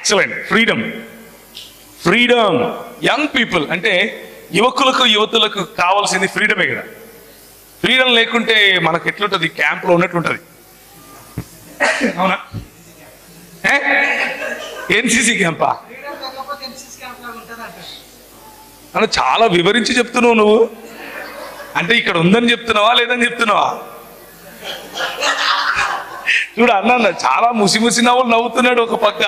Excellent. Freedom. Freedom. Young people అంటే యువకులకు యువతులకు కావాల్సింది ఫ్రీడమే కదా. ఫ్రీడమ్ లేకుంటే మనకు ఎట్లుంటుంది, క్యాంప్లో ఉన్నట్లుంటుంది. అవునా? ఎన్సీసీ క్యాంపా అని చాలా వివరించి చెప్తున్నావు నువ్వు. అంటే ఇక్కడ ఉందని చెప్తున్నావా లేదని చెప్తున్నావా? చూడు అన్న చాలా ముసి నవ్వులు నవ్వుతున్నాడు. ఒక పక్క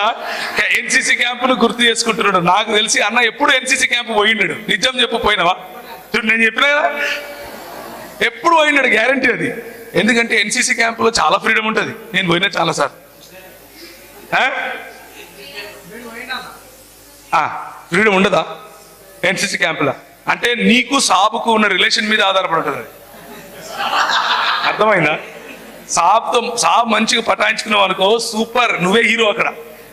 ఎన్సీసీ క్యాంపును గుర్తు చేసుకుంటున్నాడు. నాకు తెలిసి అన్న ఎప్పుడు ఎన్సీసీ క్యాంపు పోయినాడు. నిజం చెప్పు, పోయినావా? చూడు నేను చెప్పినా కదా, ఎప్పుడు పోయినాడు, గ్యారంటీ అది. ఎందుకంటే ఎన్సీసీ క్యాంపులో చాలా ఫ్రీడమ్ ఉంటుంది. నేను పోయినా చాలా సార్. ఫ్రీడమ్ ఉండదా ఎన్సీసీ క్యాంపులో? అంటే నీకు సాబుకు ఉన్న రిలేషన్ మీద ఆధారపడి ఉంటుంది. అర్థమైందా? సాబ్ మంచిగా పటాయించుకున్నావు అనుకో, సూపర్, నువ్వే హీరో. అక్కడ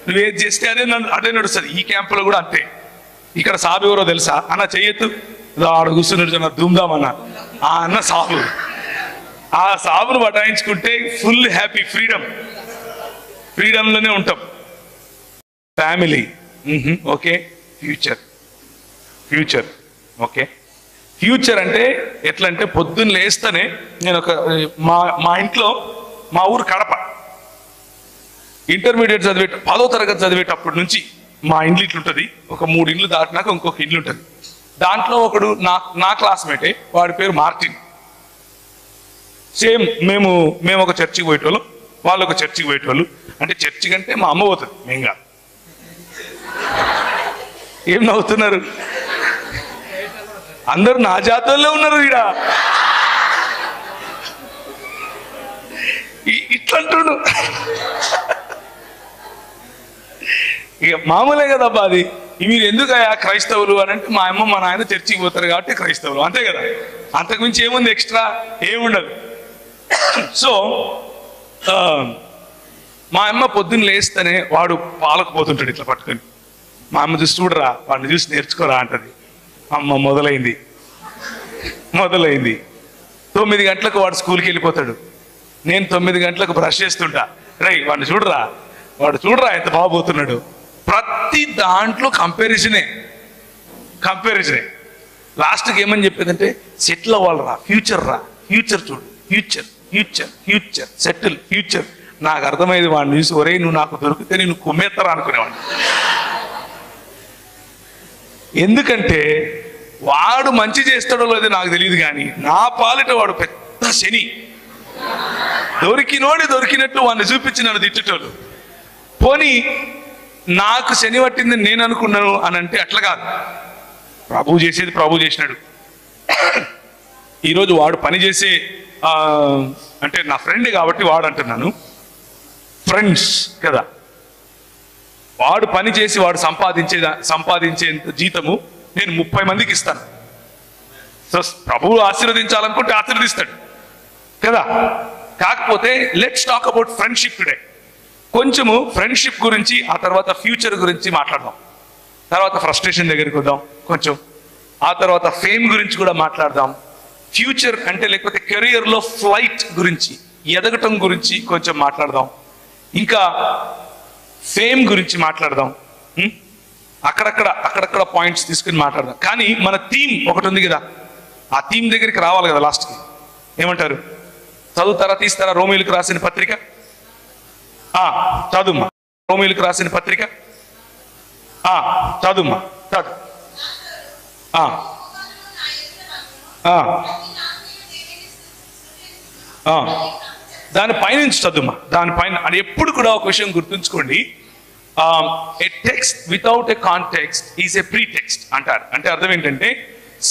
నువ్వేది చేస్తే అదే నడుస్తుంది. ఈ క్యాంపులో కూడా అంతే. ఇక్కడ సాబ్ ఎవరో తెలుసా అన్న? చెయ్యొద్దు, ఆడ కూర్చున్నాడు ధూమ్ధామ్ అన్న. ఆ అన్న సాబు. ఆ సాబును పటాయించుకుంటే ఫుల్ హ్యాపీ. ఫ్రీడమ్లోనే ఉంటాం. Family okay. Future okay. Future అంటే ఎట్లా అంటే పొద్దున్న లేస్తేనే నేను మా ఇంట్లో, మా ఊరు కడప, ఇంటర్మీడియట్ 10వ తరగతి చదివేటప్పటి నుంచి మా ఇండ్లు ఇట్లుంటుంది. ఒక 3 ఇండ్లు దాటినాక ఇంకొక ఇల్లు ఉంటుంది. దాంట్లో ఒకడు నా క్లాస్మేటే, వాడి పేరు మార్టిన్. సేమ్ మేము ఒక చర్చికి పోయేటోళ్ళు, వాళ్ళు ఒక చర్చికి పోయేటోళ్ళు. అంటే చర్చి కంటే మా అమ్మ పోతుంది, మేము కాదు. ఏం నవ్వుతున్నారు? అందరూ నా జాతరలో ఉన్నారు ఈడ. ఇట్లంటుడు ఇక మామూలే కదబ్బా అది. మీరు ఎందుకయ్యా క్రైస్తవులు అని అంటే, మా అమ్మ మా నాయన చర్చికి పోతారు కాబట్టి క్రైస్తవులు, అంతే కదా. అంతకుమించి ఏముంది, ఎక్స్ట్రా ఏముండదు. సో మా అమ్మ పొద్దున్న లేస్తేనే వాడు పాలకు పోతుంటాడు ఇట్లా పట్టుకొని. మా అమ్మ చూసి చూడరా, వాడిని చూసి నేర్చుకోరా అంటది. అమ్మ మొదలైంది. 9 గంటలకు వాడు స్కూల్కి వెళ్ళిపోతాడు. నేను 9 గంటలకు బ్రష్ చేస్తుంటా. వాడిని చూడరా, ఎంత బాగుపోతున్నాడు. ప్రతి దాంట్లో కంపారిజనే. లాస్ట్కి ఏమని చెప్పేదంటే, సెటిల్ అవ్వాలరా, ఫ్యూచర్ చూడు, ఫ్యూచర్ సెటిల్, ఫ్యూచర్. నాకు అర్థమైంది వాడిని చూసి, ఒరే నువ్వు నాకు దొరికితే నేను కుమ్మేస్తారా అనుకునేవాడిని. ఎందుకంటే వాడు మంచి చేస్తాడో లేదో నాకు తెలియదు, కానీ నా పాలిట వాడు పెద్ద శని. దొరికినట్టు వాడిని చూపించి నన్ను తిట్టేటోళ్ళు. పోనీ నాకు శని పట్టిందని నేను అనుకున్నాను అని అంటే అట్లా కాదు. ప్రభు చేసేది ప్రభు చేసినాడు. ఈరోజు వాడు పని చేసే అంటే నా ఫ్రెండ్ కాబట్టి వాడు అంటున్నాను, ఫ్రెండ్స్ కదా. వాడు పని చేసి వాడు సంపాదించే జీతము నేను 30 మందికి ఇస్తాను. సో ప్రభువు ఆశీర్వదించాలనుకుంటే ఆశీర్వదిస్తాడు కదా. కాకపోతే let's talk about friendship today. కొంచెము ఫ్రెండ్షిప్ గురించి, ఆ తర్వాత ఫ్యూచర్ గురించి మాట్లాడదాం. తర్వాత ఫ్రస్ట్రేషన్ దగ్గరికి వద్దాం కొంచెం. ఆ తర్వాత ఫేమ్ గురించి కూడా మాట్లాడదాం. ఫ్యూచర్ అంటే లేకపోతే కెరియర్లో ఫ్లైట్ గురించి, ఎదగటం గురించి కొంచెం మాట్లాడదాం. ఇంకా ఫేమ్ గురించి మాట్లాడదాం. అక్కడక్కడ పాయింట్స్ తీసుకుని మాట్లాడదాం. కానీ మన థీమ్ ఒకటి ఉంది కదా, ఆ థీమ్ దగ్గరికి రావాలి కదా లాస్ట్కి. ఏమంటారు? చదువుతారా, తీస్తారా? రోమిలకు రాసిన పత్రిక చదువుమా. రోమిలకు రాసిన పత్రిక చదువుమా, చదువు. దాని పైనుంచి చదువుమా. దానిపైన అది ఎప్పుడు కూడా ఒక విషయం గుర్తుంచుకోండి, a text without a context is a pretext అంటారు. అంటే అర్థం ఏంటంటే,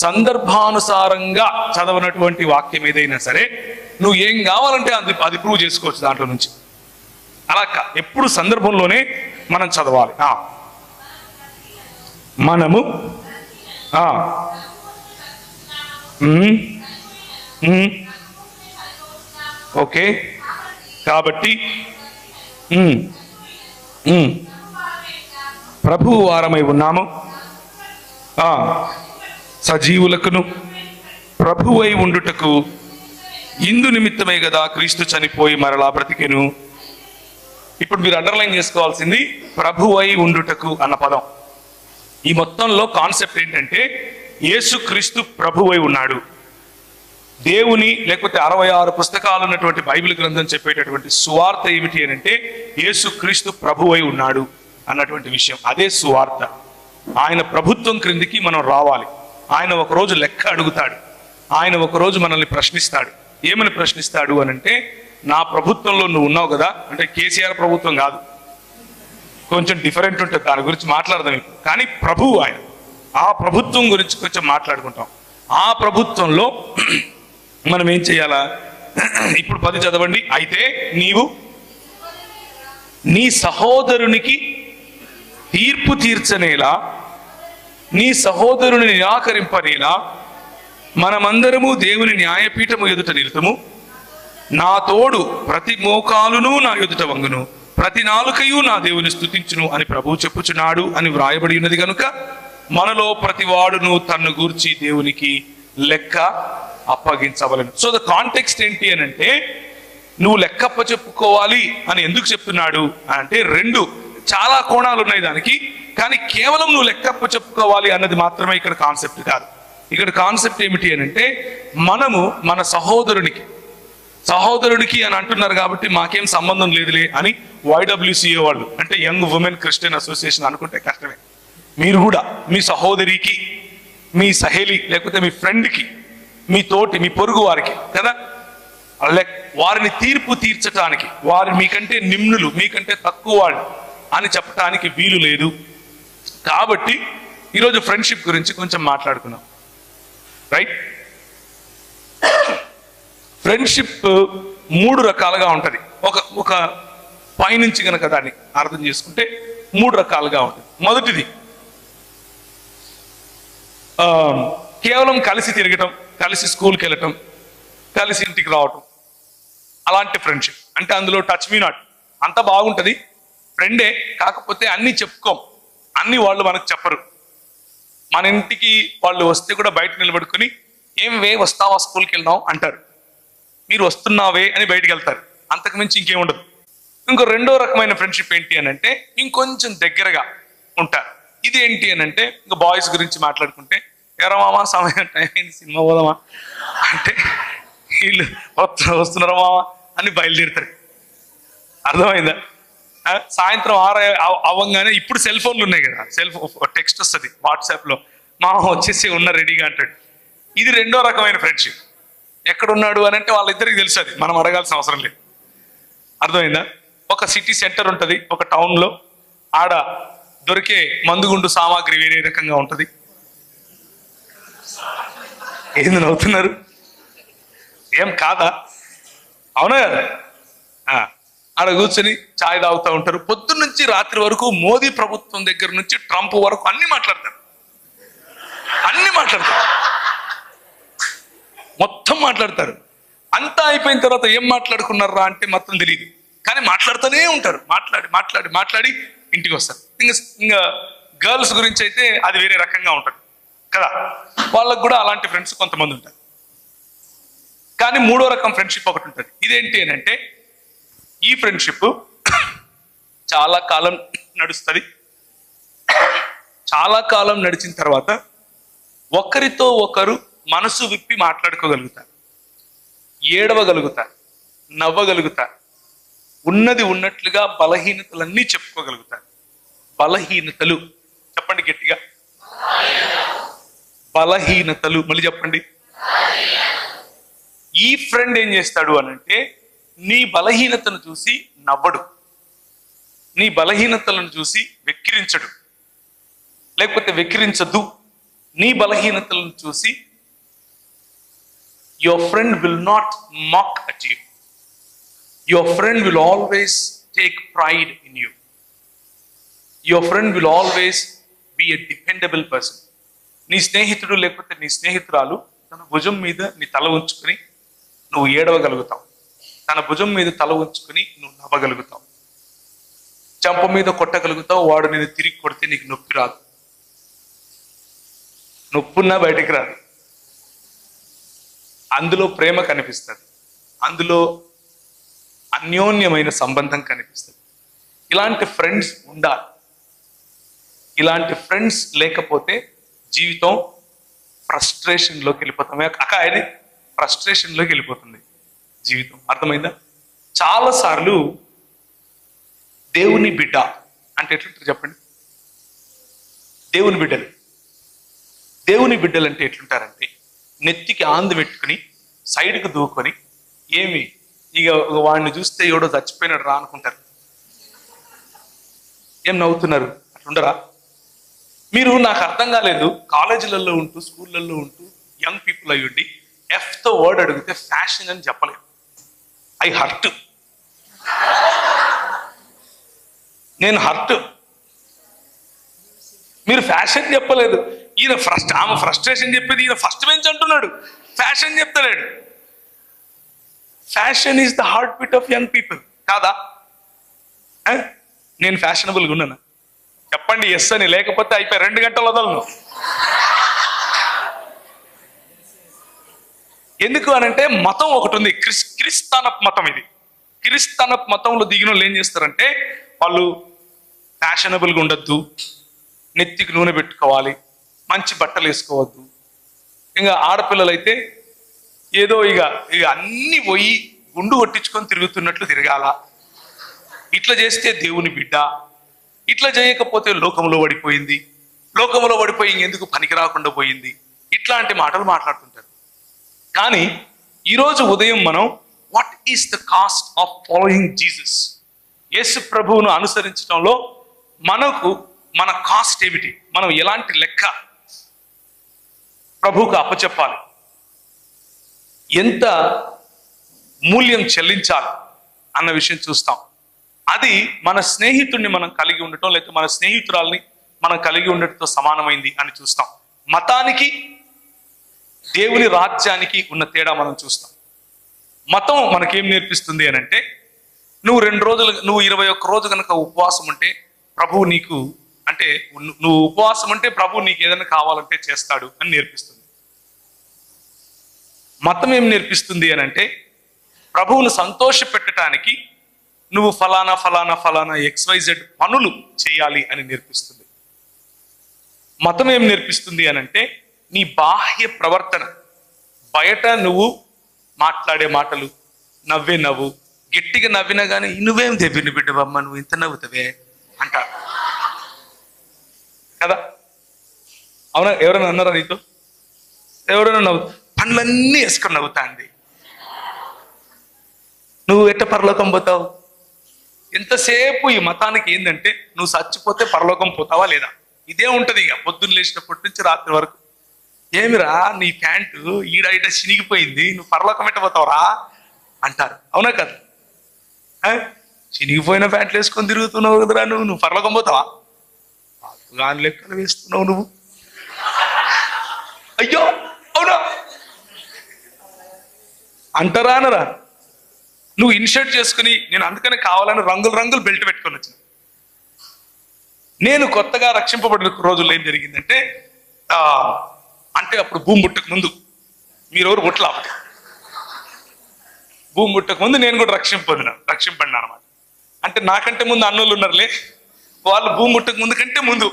సందర్భానుసారంగా చదవనటువంటి వాక్యం ఏదైనా సరే నువ్వు ఏం కావాలంటే అది ప్రూవ్ చేసుకోవచ్చు దాంట్లో నుంచి. అలా ఎప్పుడు సందర్భంలోనే మనం చదవాలి. మనము ఓకే. కాబట్టి ప్రభువు వారమై ఉన్నాము, సజీవులకును ప్రభువై ఉండుటకు ఇందు నిమిత్తమే కదా క్రీస్తు చనిపోయి మరలా బ్రతికెను. ఇప్పుడు మీరు అండర్లైన్ చేసుకోవాల్సింది ప్రభువై ఉండుటకు అన్న పదం. ఈ మొత్తంలో కాన్సెప్ట్ ఏంటంటే యేసుక్రీస్తు ప్రభువై ఉన్నాడు. దేవుని లేకపోతే 66 పుస్తకాలు ఉన్నటువంటి బైబిల్ గ్రంథం చెప్పేటటువంటి సువార్త ఏమిటి అని అంటే యేసుక్రీస్తు ప్రభువై ఉన్నాడు అన్నటువంటి విషయం. అదే సువార్త. ఆయన ప్రభుత్వం క్రిందికి మనం రావాలి. ఆయన ఒకరోజు లెక్క అడుగుతాడు. ఆయన ఒకరోజు మనల్ని ప్రశ్నిస్తాడు. ఏమని ప్రశ్నిస్తాడు అని అంటే, నా ప్రభుత్వంలో నువ్వు ఉన్నావు కదా, అంటే కేసీఆర్ ప్రభుత్వం కాదు, కొంచెం డిఫరెంట్ ఉంటుంది, దాని గురించి మాట్లాడదాం ఇప్పుడు. కానీ ప్రభువు ఆయన, ఆ ప్రభుత్వం గురించి కొంచెం మాట్లాడుకుంటాం. ఆ ప్రభుత్వంలో మనం ఏం చేయాలా? ఇప్పుడు 10 చదవండి. అయితే నీవు నీ సహోదరునికి తీర్పు తీర్చనేలా, నీ సహోదరుని నిరాకరింపనేలా మనమందరము దేవుని న్యాయపీఠము ఎదుట నిలుతము. నా తోడు ప్రతి మోకాలును నా ఎదుట వంగును, ప్రతి నాలుకయు నా దేవుని స్తుతించును అని ప్రభువు చెప్పుచున్నాడు అని వ్రాయబడి ఉన్నది కనుక మనలో ప్రతి వాడును తన్ను గూర్చి దేవునికి లెక్క అప్పగించవలను. సో ద కాంటెక్స్ట్ ఏంటి అని అంటే, నువ్వు లెక్కప్ప చెప్పుకోవాలి అని ఎందుకు చెప్తున్నాడు అంటే, చాలా కోణాలు ఉన్నాయి దానికి. కానీ కేవలం నువ్వు లెక్కప్ప చెప్పుకోవాలి అన్నది మాత్రమే ఇక్కడ కాన్సెప్ట్ కాదు. ఇక్కడ కాన్సెప్ట్ ఏమిటి అని అంటే, మనము మన సహోదరునికి అని అంటున్నారు కాబట్టి మాకేం సంబంధం లేదులే అని YWCA వాళ్ళు, అంటే యంగ్ ఉమెన్ క్రిస్టియన్ అసోసియేషన్ అనుకుంటే కష్టమే. మీరు కూడా మీ సహోదరికి, మీ సహేలి, లేకపోతే మీ ఫ్రెండ్కి, మీ తోటి, మీ పొరుగు వారికి కదా, వారిని తీర్పు తీర్చటానికి, వారు మీకంటే నిమ్నులు, మీకంటే తక్కువ వాళ్ళు అని చెప్పటానికి వీలు లేదు. కాబట్టి ఈరోజు ఫ్రెండ్షిప్ గురించి కొంచెం మాట్లాడుకున్నాం. రైట్? ఫ్రెండ్షిప్ 3 రకాలుగా ఉంటుంది. ఒక పైనుంచి కనుక దాన్ని అర్థం చేసుకుంటే 3 రకాలుగా ఉంటుంది. మొదటిది కేవలం కలిసి తిరగటం, కలిసి స్కూల్కి వెళ్ళటం, కలిసి ఇంటికి రావటం, అలాంటి ఫ్రెండ్షిప్. అంటే అందులో టచ్ మీ నాట్, అంత బాగుంటుంది, ఫ్రెండే, కాకపోతే అన్నీ చెప్పుకోం, అన్ని వాళ్ళు మనకు చెప్పరు. మన ఇంటికి వాళ్ళు వస్తే కూడా బయట నిలబడుకొని ఏం వే వస్తావా స్కూల్కి వెళ్దాం అంటారు, మీరు వస్తున్నావే అని బయటికి వెళ్తారు, అంతకు మించి ఇంకేముండదు. ఇంకో రెండో రకమైన ఫ్రెండ్షిప్ ఏంటి అని అంటే, ఇంకొంచెం దగ్గరగా ఉంటారు. ఇది ఏంటి అని అంటే, ఇంకా బాయ్స్ గురించి మాట్లాడుకుంటే, ఎరా మామ సమయం టైం అయింది సినిమా పోదామా అంటే వీళ్ళు వస్తున్నారా మామ అని బయలుదేరుతారు. అర్థమైందా? సాయంత్రం 6 అవ్వగానే ఇప్పుడు సెల్ ఫోన్లు ఉన్నాయి కదా, టెక్స్ట్ వస్తుంది వాట్సాప్లో, మామ వచ్చేసి ఉన్న రెడీగా అంటాడు. ఇది రెండో రకమైన ఫ్రెండ్షిప్. ఎక్కడున్నాడు అని అంటే వాళ్ళిద్దరికి తెలుసు, అది మనం అడగాల్సిన అవసరం లేదు. అర్థమైందా? ఒక సిటీ సెంటర్ ఉంటుంది ఒక టౌన్లో, ఆడ దొరికే మందుగుండు సామాగ్రి వేరే రకంగా ఉంటుంది. ఏంది నవ్వుతున్నారు? ఏం కాదా? అవునా కదా? ఆడ కూర్చొని ఛాయ్ తాగుతూ ఉంటారు. పొద్దున్న నుంచి రాత్రి వరకు మోదీ ప్రభుత్వం దగ్గర నుంచి ట్రంప్ వరకు అన్ని మాట్లాడతారు, మొత్తం మాట్లాడతారు. అంతా అయిపోయిన తర్వాత ఏం మాట్లాడుకున్నారా అంటే మొత్తం తెలియదు, కానీ మాట్లాడుతూనే ఉంటారు. మాట్లాడి ఇంటికి వస్తారు. ఇంకా గర్ల్స్ గురించి అయితే అది వేరే రకంగా ఉంటుంది కదా, వాళ్ళకు కూడా అలాంటి ఫ్రెండ్స్ కొంతమంది ఉంటారు. కానీ 3వ రకం ఫ్రెండ్షిప్ ఒకటి ఉంటుంది. ఇదేంటి అని అంటే, ఈ ఫ్రెండ్షిప్ చాలా కాలం నడుస్తుంది. చాలా కాలం నడిచిన తర్వాత ఒకరితో ఒకరు మనసు విప్పి మాట్లాడుకోగలుగుతారు, ఏడవగలుగుతారు, నవ్వగలుగుతారు, ఉన్నది ఉన్నట్లుగా బలహీనతలన్నీ చెప్పుకోగలుగుతారు. బలహీనతలు చెప్పండి గట్టిగా, బలహీనతలు. మళ్ళీ చెప్పండి. ఈ ఫ్రెండ్ ఏం చేస్తాడు అనంటే, నీ బలహీనతను చూసి నవ్వడు, నీ బలహీనతలను చూసి వెక్కిరించడు, లేకపోతే వెక్కిరించదు. నీ బలహీనతలను చూసి your friend will not mock at you. Your friend will always take pride in you. Your friend will always be a dependable person. నీ స్నేహితుడు లేకపోతే నీ స్నేహితురాలు తన భుజం మీద నీ తల ఉంచుకొని నువ్వు ఏడవగలుగుతావు, తన భుజం మీద తల ఉంచుకొని నువ్వు నవ్వగలుగుతావు, చంప మీద కొట్టగలుగుతావు. వాడు నేను తిరిగి కొడితే నీకు నొప్పి రాదు, నొప్పున్నా బయటికి రాదు. అందులో ప్రేమ కనిపిస్తుంది, అందులో అన్యోన్యమైన సంబంధం కనిపిస్తుంది. ఇలాంటి ఫ్రెండ్స్ ఉండాలి. ఇలాంటి ఫ్రెండ్స్ లేకపోతే జీవితం ఫ్రస్ట్రేషన్లోకి వెళ్ళిపోతాం. అక్క అది ఫ్రస్ట్రేషన్లోకి వెళ్ళిపోతుంది జీవితం. అర్థమైందా? చాలాసార్లు దేవుని బిడ్డ అంటే ఎట్లుంటారు చెప్పండి? దేవుని బిడ్డలు అంటే ఎట్లుంటారంటే నెత్తికి ఆందు పెట్టుకుని సైడ్కి దూకొని ఏమి ఇక వాడిని చూస్తే ఎవడో చచ్చిపోయినాడు రా అనుకుంటారు. ఏం నవ్వుతున్నారు? అట్లుండరా మీరు? నాకు అర్థం కాలేదు. కాలేజీలలో ఉంటూ స్కూళ్ళల్లో ఉంటూ యంగ్ పీపుల్ అయ్యుండి ఎఫ్తో వర్డ్ అడిగితే ఫ్యాషన్ అని చెప్పలేదు. I hurt. నేను హర్ట్. మీరు ఫ్యాషన్ చెప్పలేదు. ఆమె ఫ్రస్ట్రేషన్ చెప్పేది ఈయన ఫస్ట్ బెంచ్ అంటున్నాడు, ఫ్యాషన్ చెప్తలేడు. Fashion is the heartbeat of young people కాదా? నేను ఫ్యాషనబుల్గా ఉన్నానా? చెప్పండి ఎస్ అని. లేకపోతే అయిపోయి 2 గంటలు వదలను. ఎందుకు అనంటే మతం ఒకటి ఉంది, క్రిస్తానప్ మతం. ఇది క్రిస్తానప్ మతంలో దిగిన వాళ్ళు ఏం చేస్తారంటే వాళ్ళు ఫ్యాషనబుల్గా ఉండొద్దు, నెత్తికి నూనె పెట్టుకోవాలి, మంచి బట్టలు వేసుకోవద్దు. ఇంకా ఆడపిల్లలు అయితే ఏదో ఇక అన్ని పోయి గుండు కొట్టించుకొని తిరుగుతున్నట్లు తిరగాల. ఇట్లా చేస్తే దేవుని బిడ్డ, ఇట్లా చేయకపోతే లోకంలో పడిపోయింది, లోకంలో పడిపోయి ఇంకెందుకు పనికి రాకుండా పోయింది. ఇట్లాంటి మాటలు మాట్లాడుతుంటారు. కానీ ఈరోజు ఉదయం మనం what is the cost of following Jesus, యేసు ప్రభువును అనుసరించడంలో మన కాస్ట్ ఏమిటి, మనం ఎలాంటి లెక్క ప్రభువుకు అప్పచెప్పాలి, ఎంత మూల్యం చెల్లించాలి అన్న విషయం చూస్తాం. అది మన స్నేహితుడిని మనం కలిగి ఉండటం, లేకపోతే మన స్నేహితురాల్ని మనం కలిగి ఉండటంతో సమానమైంది అని చూస్తాం. మతానికి దేవుని రాజ్యానికి ఉన్న తేడా మనం చూస్తాం. మతం మనకేం నేర్పిస్తుంది అని అంటే నువ్వు 21 రోజు కనుక ఉపవాసం ఉంటే ప్రభువు నీకు అంటే నువ్వు ఉపవాసం ఉంటే ప్రభువు నీకు ఏదైనా కావాలంటే చేస్తాడు అని నేర్పిస్తుంది. మతం ఏం నేర్పిస్తుంది అని అంటే ప్రభువును సంతోష పెట్టడానికి నువ్వు ఫలానా ఫలానా ఫలానా XYZ పనులు చేయాలి అని నేర్పిస్తుంది. మతం ఏం నేర్పిస్తుంది అని అంటే నీ బాహ్య ప్రవర్తన, బయట నువ్వు మాట్లాడే మాటలు, నవ్వే నవ్వు, గట్టిగా నవ్వినా కానీ నువ్వేం దెబ్బిని బిడ్డవమ్మ నువ్వు ఇంత నవ్వుతావే అంటారు కదా? అవునా? ఎవరైనా అన్నారా నీతో? ఎవరైనా నవ్వు పండ్లన్నీ వేసుకొని నవ్వుతా అండి. నువ్వు ఎట్ట పరలోకం పోతావు? ఎంతసేపు ఈ మతానికి ఏంటంటే నువ్వు చచ్చిపోతే పరలోకం పోతావా లేదా, ఇదే ఉంటది. ఇక పొద్దున్న లేచినప్పటి నుంచి రాత్రి వరకు ఏమిరా నీ ప్యాంటు ఈడ చినిగిపోయింది, నువ్వు పరలోకం ఎట్ట పోతావురా అంటారు. అవునా కదా? చినిగిపోయిన ప్యాంట్లు వేసుకొని తిరుగుతున్నావు కదరా నువ్వు పరలోకం పోతావా? గాని లెక్కలు వేస్తున్నావు నువ్వు. అయ్యో అవునా అంటారా అనరా? నువ్వు ఇన్షర్ట్ చేసుకుని నేను అందుకనే కావాలని రంగులు బెల్ట్ పెట్టుకొని వచ్చిన. నేను కొత్తగా రక్షింపబడిన రోజుల్లో ఏం జరిగిందంటే అంటే అప్పుడు భూమి పుట్టక ముందు, మీరెవరు పుట్టలా, భూమి పుట్టక ముందు నేను కూడా రక్షింపడినా అనమాట. అంటే నాకంటే ముందు అన్నోళ్ళు ఉన్నారులే, వాళ్ళు భూమి పుట్టక ముందు కంటే ముందు,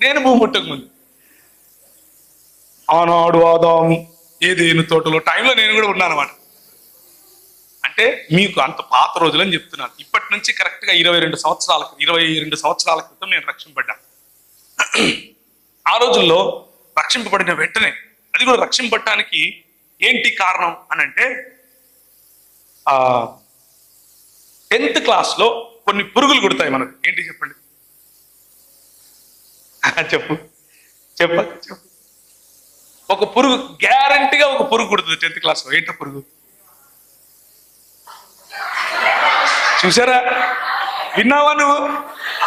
నేను భూమి పుట్టక ముందు. ఆనాడు ఆదాము ఏదేను తోటలో టైంలో నేను కూడా ఉన్నాను అనమాట. అంటే మీకు అంత పాత రోజులు అని చెప్తున్నాను. ఇప్పటి నుంచి కరెక్ట్గా 22 సంవత్సరాల క్రితం నేను రక్షింపడ్డాను. ఆ రోజుల్లో రక్షింపబడిన వెంటనే, అది కూడా రక్షింపడటానికి ఏంటి కారణం అని అంటే 10th క్లాస్లో కొన్ని పురుగులు కుడతాయి మనకు. ఏంటి చెప్పండి? చెప్పు. ఒక పురుగు, గ్యారంటీగా ఒక పురుగు కుడుతుంది 10th క్లాస్లో. ఏంటో పురుగు చూసారా? విన్నావా?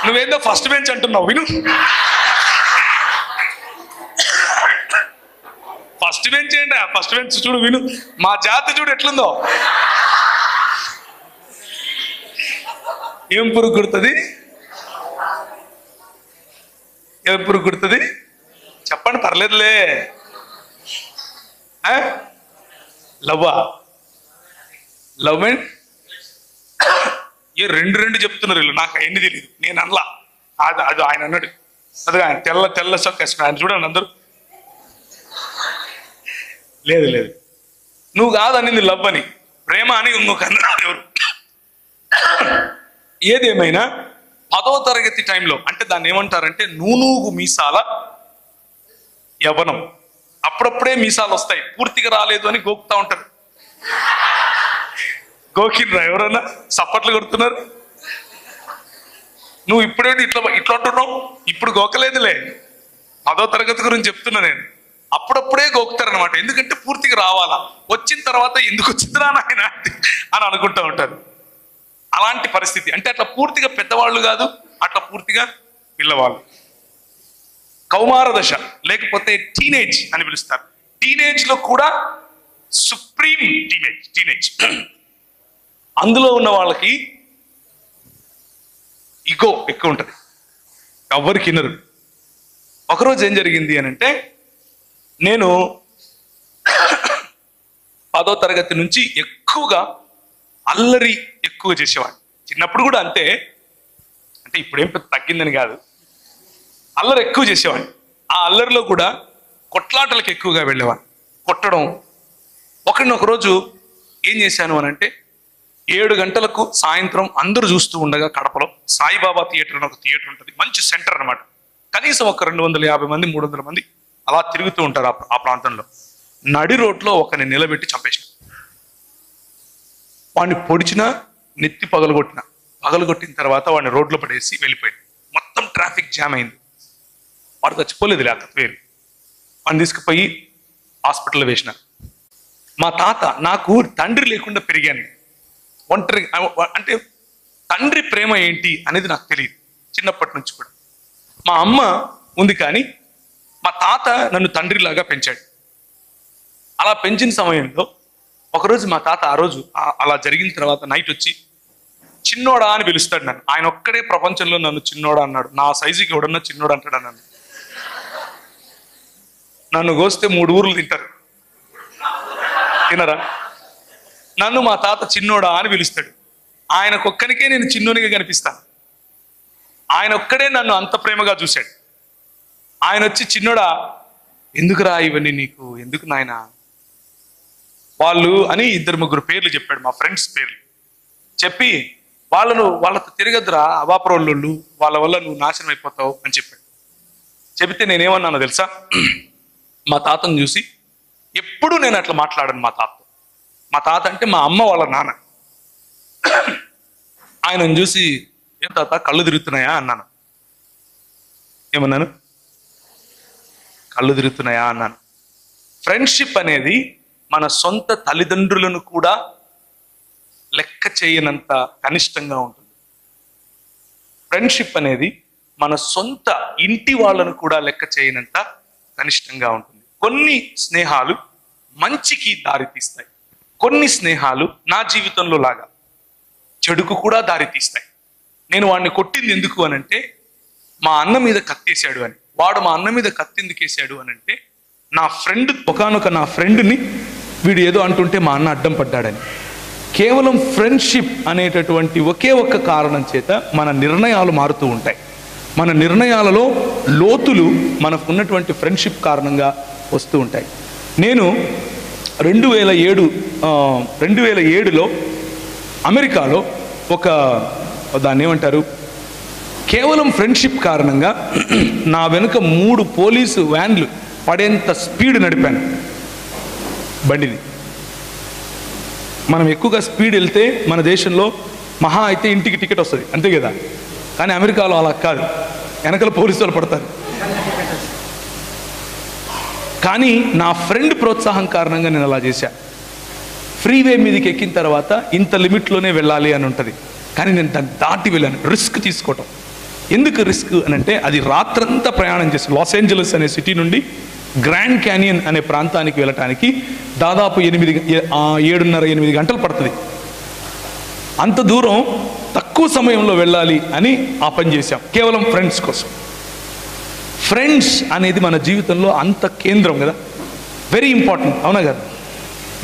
నువ్వేందో ఫస్ట్ బెంచ్ అంటున్నావు. విను, ఫస్ట్ బెంచ్ ఏంటి? ఫస్ట్ బెంచ్ చూడు, విను. మా జాతి చూడు ఎట్లుందో. ఏం పురుగు కుడుతుంది? ఏం పురుగు కుడుతుంది చెప్పండి, పర్లేదులే. లవ్ మీన్ ఏ రెండు రెండు చెప్తున్నారు వీళ్ళు, నాకు అవన్నీ తెలియదు, నేను అనలా. అది ఆయన అన్నాడు, అది ఆయన తెల్ల తెల్ల చొక్క వేసుకున్నాడు, ఆయన చూడండి అందరూ. లేదు లేదు, నువ్వు కాదనింది లవ్ అని, ప్రేమ అని ఇంకొక అన్నారు ఎవరు. ఏదేమైనా 10వ తరగతి టైంలో, అంటే దాన్ని ఏమంటారంటే నూనూగు మీసాల యవ్వనం. అప్పుడప్పుడే మీసాలు వస్తాయి, పూర్తిగా రాలేదు అని గోకుతా ఉంటారు. గోకిన్రా ఎవరన్నా? చప్పట్లు కొడుతున్నారు. నువ్వు ఇప్పుడేంటి ఇట్లా ఇట్లా అంటున్నావు? ఇప్పుడు గోకలేదులే, 10వ తరగతి గురించి చెప్తున్నా నేను. అప్పుడప్పుడే గోకుతారనమాట, ఎందుకంటే పూర్తిగా రావాలా, వచ్చిన తర్వాత ఎందుకు వచ్చిందిరా నాయన అని అనుకుంటా ఉంటారు. అలాంటి పరిస్థితి, అంటే అట్లా పూర్తిగా పెద్దవాళ్ళు కాదు, అట్లా పూర్తిగా పిల్లవాళ్ళు. కౌమార దశ లేకపోతే టీనేజ్ అని పిలుస్తారు. టీనేజ్ లో కూడా సుప్రీం టీనేజ్ అందులో ఉన్న వాళ్ళకి ఇగో ఎక్కువ ఉంటుంది, ఎవరికి వినరు. ఒకరోజు ఏం జరిగింది అని అంటే, నేను 10వ తరగతి నుంచి ఎక్కువగా అల్లరి ఎక్కువ చేసేవాడిని. చిన్నప్పుడు కూడా అంతే, అంటే ఇప్పుడేం పెద్ద తగ్గిందని కాదు, అల్లరి ఎక్కువ చేసేవాడిని. ఆ అల్లరిలో కూడా కొట్లాటలకు ఎక్కువగా వెళ్ళేవాడిని, కొట్టడం. ఒకరోజు ఏం చేశాను అని అంటే, 7 గంటలకు సాయంత్రం అందరూ చూస్తూ ఉండగా కడపలో సాయిబాబా థియేటర్ అని ఒక థియేటర్ ఉంటుంది, మంచి సెంటర్ అనమాట. కనీసం ఒక 250 మంది 300 మంది అలా తిరుగుతూ ఉంటారు ఆ ప్రాంతంలో. నడి రోడ్లో ఒకరిని నిలబెట్టి చంపేసిన, వాడిని పొడిచిన, నెత్తి పగలగొట్టిన తర్వాత వాడిని రోడ్లో పడేసి వెళ్ళిపోయాడు. మొత్తం ట్రాఫిక్ జామ్ అయింది. వాడు చచ్చిపోలేదు, లేక వేరు. వాడిని తీసుకుపోయి హాస్పిటల్లో వేసిన. మా తాత, నాకు తండ్రి లేకుండా పెరిగాను, ఒంటరి, అంటే తండ్రి ప్రేమ ఏంటి అనేది నాకు తెలియదు చిన్నప్పటి నుంచి కూడా. మా అమ్మ ఉంది కానీ మా తాత నన్ను తండ్రిలాగా పెంచాడు. అలా పెంచిన సమయంలో ఒకరోజు మా తాత, ఆ రోజు అలా జరిగిన తర్వాత నైట్ వచ్చి చిన్నోడా అని పిలుస్తాడు నన్ను. ఆయన ఒక్కడే ప్రపంచంలో నన్ను చిన్నోడా అన్నాడు. నా సైజుకి ఎవడన్నా చిన్నోడా అంటాడు నన్ను. నన్ను కోస్తే 3 ఊర్లు తింటారు, తినరా? నన్ను మా తాత చిన్నోడా అని పిలుస్తాడు. ఆయనకొక్కనికే నేను చిన్నోనిగా కనిపిస్తాను. ఆయన ఒక్కడే నన్ను అంత ప్రేమగా చూశాడు. ఆయన వచ్చి, చిన్నోడా ఎందుకురా ఇవన్నీ నీకు, ఎందుకు నాయన వాళ్ళు అని 2-3 పేర్లు చెప్పాడు, మా ఫ్రెండ్స్ పేర్లు చెప్పి, వాళ్ళతో తిరగద్దురా అవాప్రోళ్ళు, వాళ్ళ వల్ల నువ్వు నాశనం అయిపోతావు అని చెప్పాడు. చెబితే నేనేమన్నానో తెలుసా? మా తాతను చూసి, ఎప్పుడు నేను అట్లా మాట్లాడాను మా తాతతో. మా తాత అంటే మా అమ్మ వాళ్ళ నాన్న. ఆయనను చూసి, ఏం తాత కళ్ళు తిరుగుతున్నాయా అన్నాను. ఏమన్నాను? కళ్ళు తిరుగుతున్నాయా అన్నాను. ఫ్రెండ్షిప్ అనేది మన సొంత తల్లిదండ్రులను కూడా లెక్క చేయనంత కనిష్టంగా ఉంటుంది. ఫ్రెండ్షిప్ అనేది మన సొంత ఇంటి వాళ్ళను కూడా లెక్క చేయనంత కనిష్టంగా ఉంటుంది. కొన్ని స్నేహాలు మంచికి దారితీస్తాయి, కొన్ని స్నేహాలు నా జీవితంలో లాగా చెడుకు కూడా దారితీస్తాయి. నేను వాడిని కొట్టింది ఎందుకు అనంటే, మా అన్న మీద కత్తేసాడు అని. వాడు మా అన్న మీద కత్తి ఎందుకు వేసాడు అనంటే, నా ఫ్రెండ్, ఒకనొక నా ఫ్రెండ్ని వీడు ఏదో అంటుంటే మా అన్న అడ్డం పడ్డాడని. కేవలం ఫ్రెండ్షిప్ అనేటటువంటి ఒకే ఒక్క కారణం చేత మన నిర్ణయాలు మారుతూ ఉంటాయి. మన నిర్ణయాలలో లోతులు మనకు ఉన్నటువంటి ఫ్రెండ్షిప్ కారణంగా వస్తూ ఉంటాయి. నేను 2007లో అమెరికాలో దాన్ని ఏమంటారు, కేవలం ఫ్రెండ్షిప్ కారణంగా నా వెనుక 3 పోలీసు వ్యాన్లు పడేంత స్పీడ్ నడిపాను బండిని. మనం ఎక్కువగా స్పీడ్ వెళ్తే మన దేశంలో మహా అయితే ఇంటికి టికెట్ వస్తుంది, అంతే కదా. కానీ అమెరికాలో అలా కాదు, వెనకల పోలీసు వాళ్ళు పడతారు. కానీ నా ఫ్రెండ్ ప్రోత్సాహం కారణంగా నేను అలా చేశాను. ఫ్రీవే మీదకి ఎక్కిన తర్వాత ఇంత లిమిట్లోనే వెళ్ళాలి అని ఉంటుంది, కానీ నేను దాన్ని దాటి వెళ్ళాను. రిస్క్ తీసుకోవటం. ఎందుకు రిస్క్ అని అంటే, అది రాత్రంతా ప్రయాణం చేసి లాస్ ఏంజలస్ అనే సిటీ నుండి గ్రాండ్ క్యానియన్ అనే ప్రాంతానికి వెళ్ళటానికి దాదాపు 7:30-8 గంటలు పడుతుంది. అంత దూరం తక్కువ సమయంలో వెళ్ళాలి అని ఆ పని చేశాం, కేవలం ఫ్రెండ్స్ కోసం. ఫ్రెండ్స్ అనేది మన జీవితంలో అంత కేంద్రం కదా, వెరీ ఇంపార్టెంట్, అవునా కదా.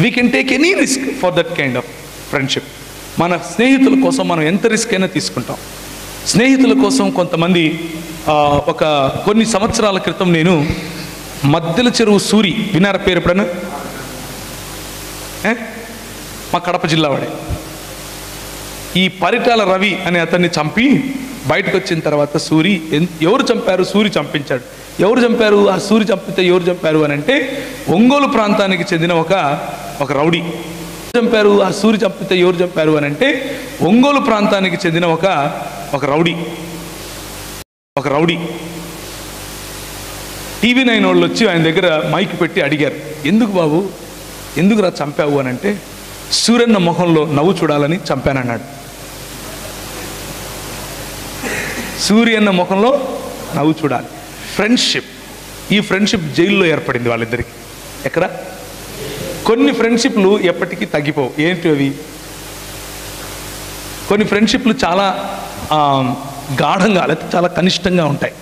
We can take any risk for that kind of friendship. మన స్నేహితుల కోసం మనం ఎంత రిస్క్ అయినా తీసుకుంటాం. స్నేహితుల కోసం కొంతమంది కొన్ని సంవత్సరాల క్రితం నేను మద్దెల చెరువు సూరి వినారా పేరు ఎప్పుడన్నా? మా కడప జిల్లా వాడే. ఈ పరిటాల రవి అనే అతన్ని చంపి బయటకు వచ్చిన తర్వాత సూరి ఎవరు చంపారు? సూరి చంపించాడు. ఎవరు చంపారు? ఆ సూరి చంపితే ఎవరు చంపారు అని అంటే ఒంగోలు ప్రాంతానికి చెందిన ఒక రౌడీ చంపారు. ఆ సూరి చంపితే ఎవరు చంపారు అని అంటే ఒంగోలు ప్రాంతానికి చెందిన ఒక రౌడీ TV9 వాళ్ళు వచ్చి ఆయన దగ్గర మైక్ పెట్టి అడిగారు, ఎందుకు బాబు, ఎందుకు రా చంపావు అని అంటే, సూర్యన్న మొహంలో నవ్వు చూడాలని చంపానన్నాడు. సూర్యన్న ముఖంలో నవ్వు చూడాలి. ఫ్రెండ్షిప్, ఈ ఫ్రెండ్షిప్ జైల్లో ఏర్పడింది వాళ్ళిద్దరికి. ఎక్కడ? కొన్ని ఫ్రెండ్షిప్లు ఎప్పటికీ తగ్గిపోవు. ఏంటి అవి? కొన్ని ఫ్రెండ్షిప్లు చాలా గాఢంగా లేకపోతే చాలా కనిష్టంగా ఉంటాయి.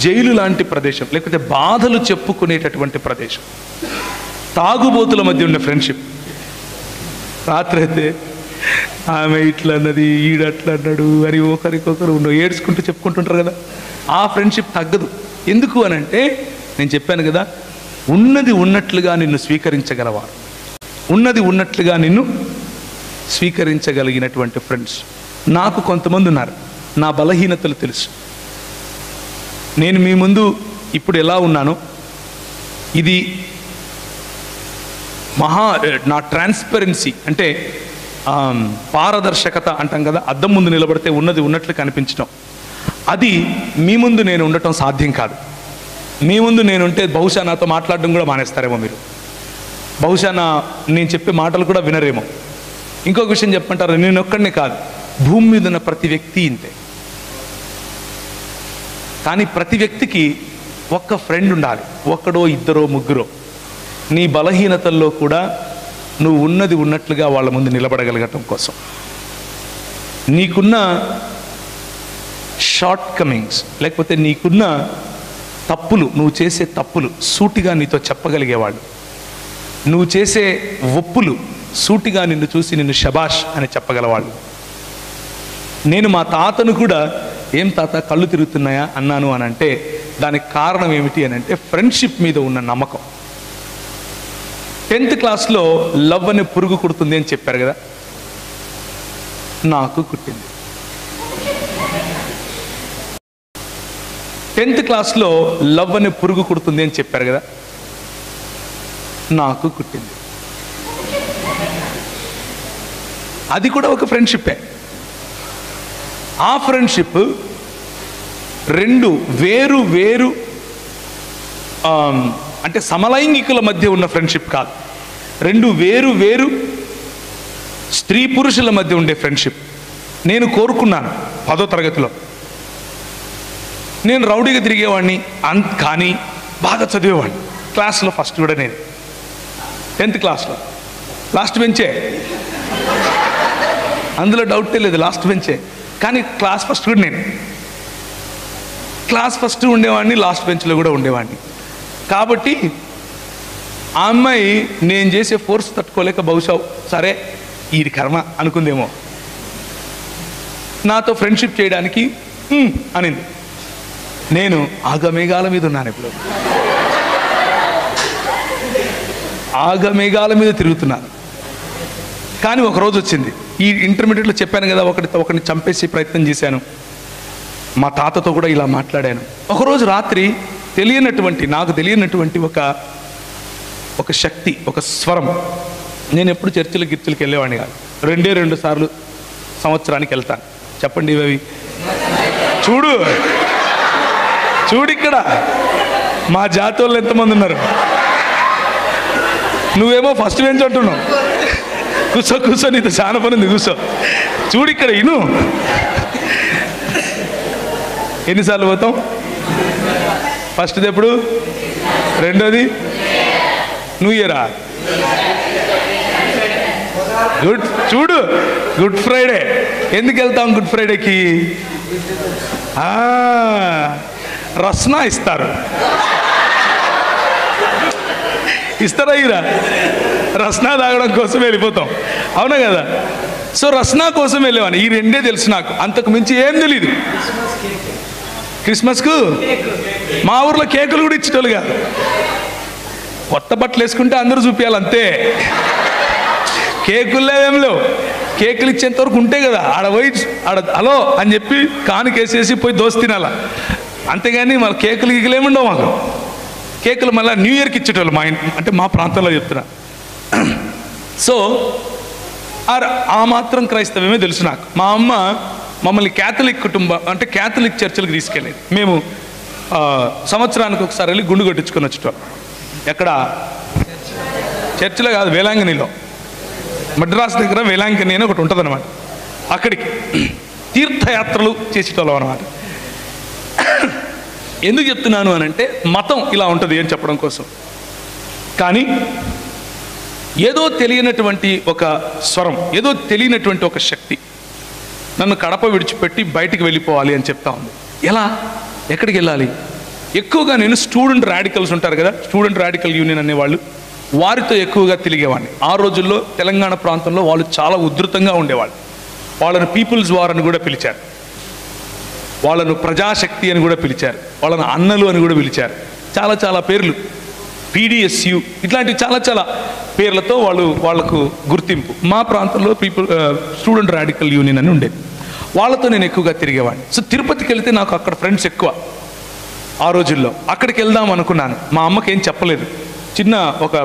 జైలు లాంటి ప్రదేశం, లేకపోతే బాధలు చెప్పుకునేటటువంటి ప్రదేశం, తాగుబోతుల మధ్య ఉన్న ఫ్రెండ్షిప్. రాత్రి అయితే ఆమె ఇట్లా అన్నది, ఈడట్లా అన్నాడు అని ఒకరికొకరు ఏడ్చుకుంటూ చెప్పుకుంటుంటారు కదా. ఆ ఫ్రెండ్షిప్ తగ్గదు. ఎందుకు అని అంటే, నేను చెప్పాను కదా, ఉన్నది ఉన్నట్లుగా నిన్ను స్వీకరించగలవారు, ఉన్నది ఉన్నట్లుగా నిన్ను స్వీకరించగలిగినటువంటి ఫ్రెండ్స్ నాకు కొంతమంది ఉన్నారు. నా బలహీనతలు తెలుసు. నేను మీ ముందు ఇప్పుడు ఎలా ఉన్నానో, ఇది నా ట్రాన్స్పరెన్సీ అంటే పారదర్శకత అంటాం కదా, అద్దం ముందు నిలబడితే ఉన్నది ఉన్నట్లు కనిపించడం, అది మీ ముందు నేను ఉండటం సాధ్యం కాదు. మీ ముందు నేనుంటే బహుశా నాతో మాట్లాడడం కూడా మానేస్తారేమో మీరు, బహుశా నేను చెప్పే మాటలు కూడా వినరేమో. ఇంకొక విషయం చెప్పంటారు, నేను ఒక్కడినే కాదు, భూమి మీద ఉన్న ప్రతి వ్యక్తి ఇంతే. కానీ ప్రతి వ్యక్తికి ఒక్క ఫ్రెండ్ ఉండాలి, ఒక్కడో ఇద్దరో ముగ్గురో. నీ బలహీనతల్లో కూడా నువ్వు ఉన్నది ఉన్నట్లుగా వాళ్ళ ముందు నిలబడగలగటం కోసం, నీకున్న షార్ట్ కమింగ్స్ లేకపోతే నీకున్న తప్పులు, నువ్వు చేసే తప్పులు సూటిగా నీతో చెప్పగలిగేవాళ్ళు, నువ్వు చేసే ఒప్పులు సూటిగా నిన్ను చూసి నిన్ను శబాష్ అని చెప్పగలవాళ్ళు. నేను మా తాతను కూడా, ఏం తాత కళ్ళు తిరుగుతున్నాయా అన్నాను అని అంటే దానికి కారణం ఏమిటి అని అంటే ఫ్రెండ్షిప్ మీద ఉన్న నమ్మకం. 10th క్లాస్లో లవ్ అనే పురుగు కుడుతుంది అని చెప్పారు కదా, నాకు కుట్టింది. 10th క్లాస్లో లవ్ అనే పురుగు కుడుతుంది అని చెప్పారు కదా, నాకు కుట్టింది. అది కూడా ఒక ఫ్రెండ్షిప్పే. ఆ ఫ్రెండ్షిప్ రెండు వేరు వేరు అంటే సమలైంగికుల మధ్య ఉన్న ఫ్రెండ్షిప్ కాదు, రెండు వేరు వేరు స్త్రీ పురుషుల మధ్య ఉండే ఫ్రెండ్షిప్. నేను కోరుకున్నాను 10వ తరగతిలో, నేను రౌడీగా తిరిగేవాడిని కానీ బాగా చదివేవాడిని. క్లాస్లో ఫస్ట్ కూడా నేను 10th క్లాస్లో లాస్ట్ బెంచే, అందులో డౌటే లేదు, లాస్ట్ బెంచే. కానీ క్లాస్ ఫస్ట్ కూడా నేను, క్లాస్ ఫస్ట్ ఉండేవాడిని, లాస్ట్ బెంచ్లో కూడా ఉండేవాడిని. కాబట్టి ఆ అమ్మాయి నేను చేసే ఫోర్స్ తట్టుకోలేక బహుశా సరే ఈ కర్మ అనుకుందేమో, నాతో ఫ్రెండ్షిప్ చేయడానికి అనింది. నేను ఆగమేఘాల మీద ఉన్నాను, ఇప్పుడు ఆగమేఘాల మీద తిరుగుతున్నాను. కానీ ఒకరోజు వచ్చింది, ఈ ఇంటర్మీడియట్లో చెప్పాను కదా, ఒకరిని చంపేసి ప్రయత్నం చేశాను, మా తాతతో కూడా ఇలా మాట్లాడాను. ఒకరోజు రాత్రి నాకు తెలియనటువంటి ఒక శక్తి, ఒక స్వరం. నేను ఎప్పుడు గిర్చులకి వెళ్ళేవాడిని కాదు, 2 సార్లు సంవత్సరానికి వెళ్తాను. చెప్పండి ఇవి, చూడు ఇక్కడ మా జాతి వాళ్ళు ఎంతమంది ఉన్నారు. నువ్వేమో ఫస్ట్ బెంచ్ అంటున్నావు, కూర్చో నీతో చాలా పని ఉంది, కూర్చో. చూడు ఇక్కడ ఇను, ఎన్నిసార్లు పోతాం? ఫస్ట్ది ఎప్పుడు, రెండోది న్యూ ఇయరా, చూడు గుడ్ ఫ్రైడే. ఎందుకు వెళ్తాం గుడ్ ఫ్రైడేకి? రస్నా ఇస్తారు, ఇస్తారా? ఇరా రస్నా తాగడం కోసం వెళ్ళిపోతాం, అవునా కదా? సో రస్నా కోసం వెళ్ళేవాడిని. ఈ రెండే తెలుసు నాకు, అంతకు మించి ఏం తెలీదు. క్రిస్మస్కు మా ఊర్లో కేకులు కూడా ఇచ్చేటోళ్ళు కాదు. కొత్త బట్టలు వేసుకుంటే అందరూ చూపించాలి అంతే. కేకుల్లో ఏం లేవు. కేకులు ఇచ్చేంత వరకు ఉంటే కదా ఆడ పోయి ఆడ హలో అని చెప్పి కానుకేసేసి పోయి దోశ తినాల, అంతేగాని మళ్ళీ కేకులు గీకులు ఏముండవు మాకు. కేకులు మళ్ళీ న్యూ ఇయర్కి ఇచ్చేటోళ్ళు మా ఇంటి, అంటే మా ప్రాంతంలో చెప్తున్నా. సో ఆ మాత్రం క్రైస్తవమే తెలుసు నాకు. మా అమ్మ మమ్మల్ని క్యాథలిక్ కుటుంబం, అంటే క్యాథలిక్ చర్చిలకు తీసుకెళ్ళేది. మేము సంవత్సరానికి ఒకసారి వెళ్ళి గుండు కొట్టించుకొని వచ్చేటోళ్ళం. ఎక్కడ? చర్చిలో కాదు, వేలాంగణిలో, మద్రాసు దగ్గర వేలాంగణి అని ఒకటి ఉంటుంది అనమాట. అక్కడికి తీర్థయాత్రలు చేసేటోళ్ళం అనమాట. ఎందుకు చెప్తున్నాను అని అంటే మతం ఇలా ఉంటుంది అని చెప్పడం కోసం. కానీ ఏదో తెలియనటువంటి ఒక స్వరం, ఏదో తెలియనటువంటి ఒక శక్తి నన్ను కడప విడిచిపెట్టి బయటికి వెళ్ళిపోవాలి అని చెప్తా ఉంది. ఎలా? ఎక్కడికి వెళ్ళాలి? ఎక్కువగా నేను స్టూడెంట్ రాడికల్స్ ఉంటారు కదా, స్టూడెంట్ రాడికల్ యూనియన్ అనేవాళ్ళు, వారితో ఎక్కువగా తిరిగేవాడిని. ఆ రోజుల్లో తెలంగాణ ప్రాంతంలో వాళ్ళు చాలా ఉధృతంగా ఉండేవాళ్ళు. వాళ్ళను పీపుల్స్ వార్ అని కూడా పిలిచారు, వాళ్ళను ప్రజాశక్తి అని కూడా పిలిచారు, వాళ్ళను అన్నలు అని కూడా పిలిచారు. చాలా చాలా పేర్లు, PDSU ఇట్లాంటివి చాలా చాలా పేర్లతో వాళ్ళకు గుర్తింపు. మా ప్రాంతంలో స్టూడెంట్ రాడికల్ యూనియన్ అని ఉండేది. వాళ్ళతో నేను ఎక్కువగా తిరిగేవాడిని. సో తిరుపతికి వెళ్తే నాకు అక్కడ ఫ్రెండ్స్ ఎక్కువ. ఆ రోజుల్లో అక్కడికి వెళ్దాం అనుకున్నాను. మా అమ్మకి ఏం చెప్పలేదు. చిన్న ఒక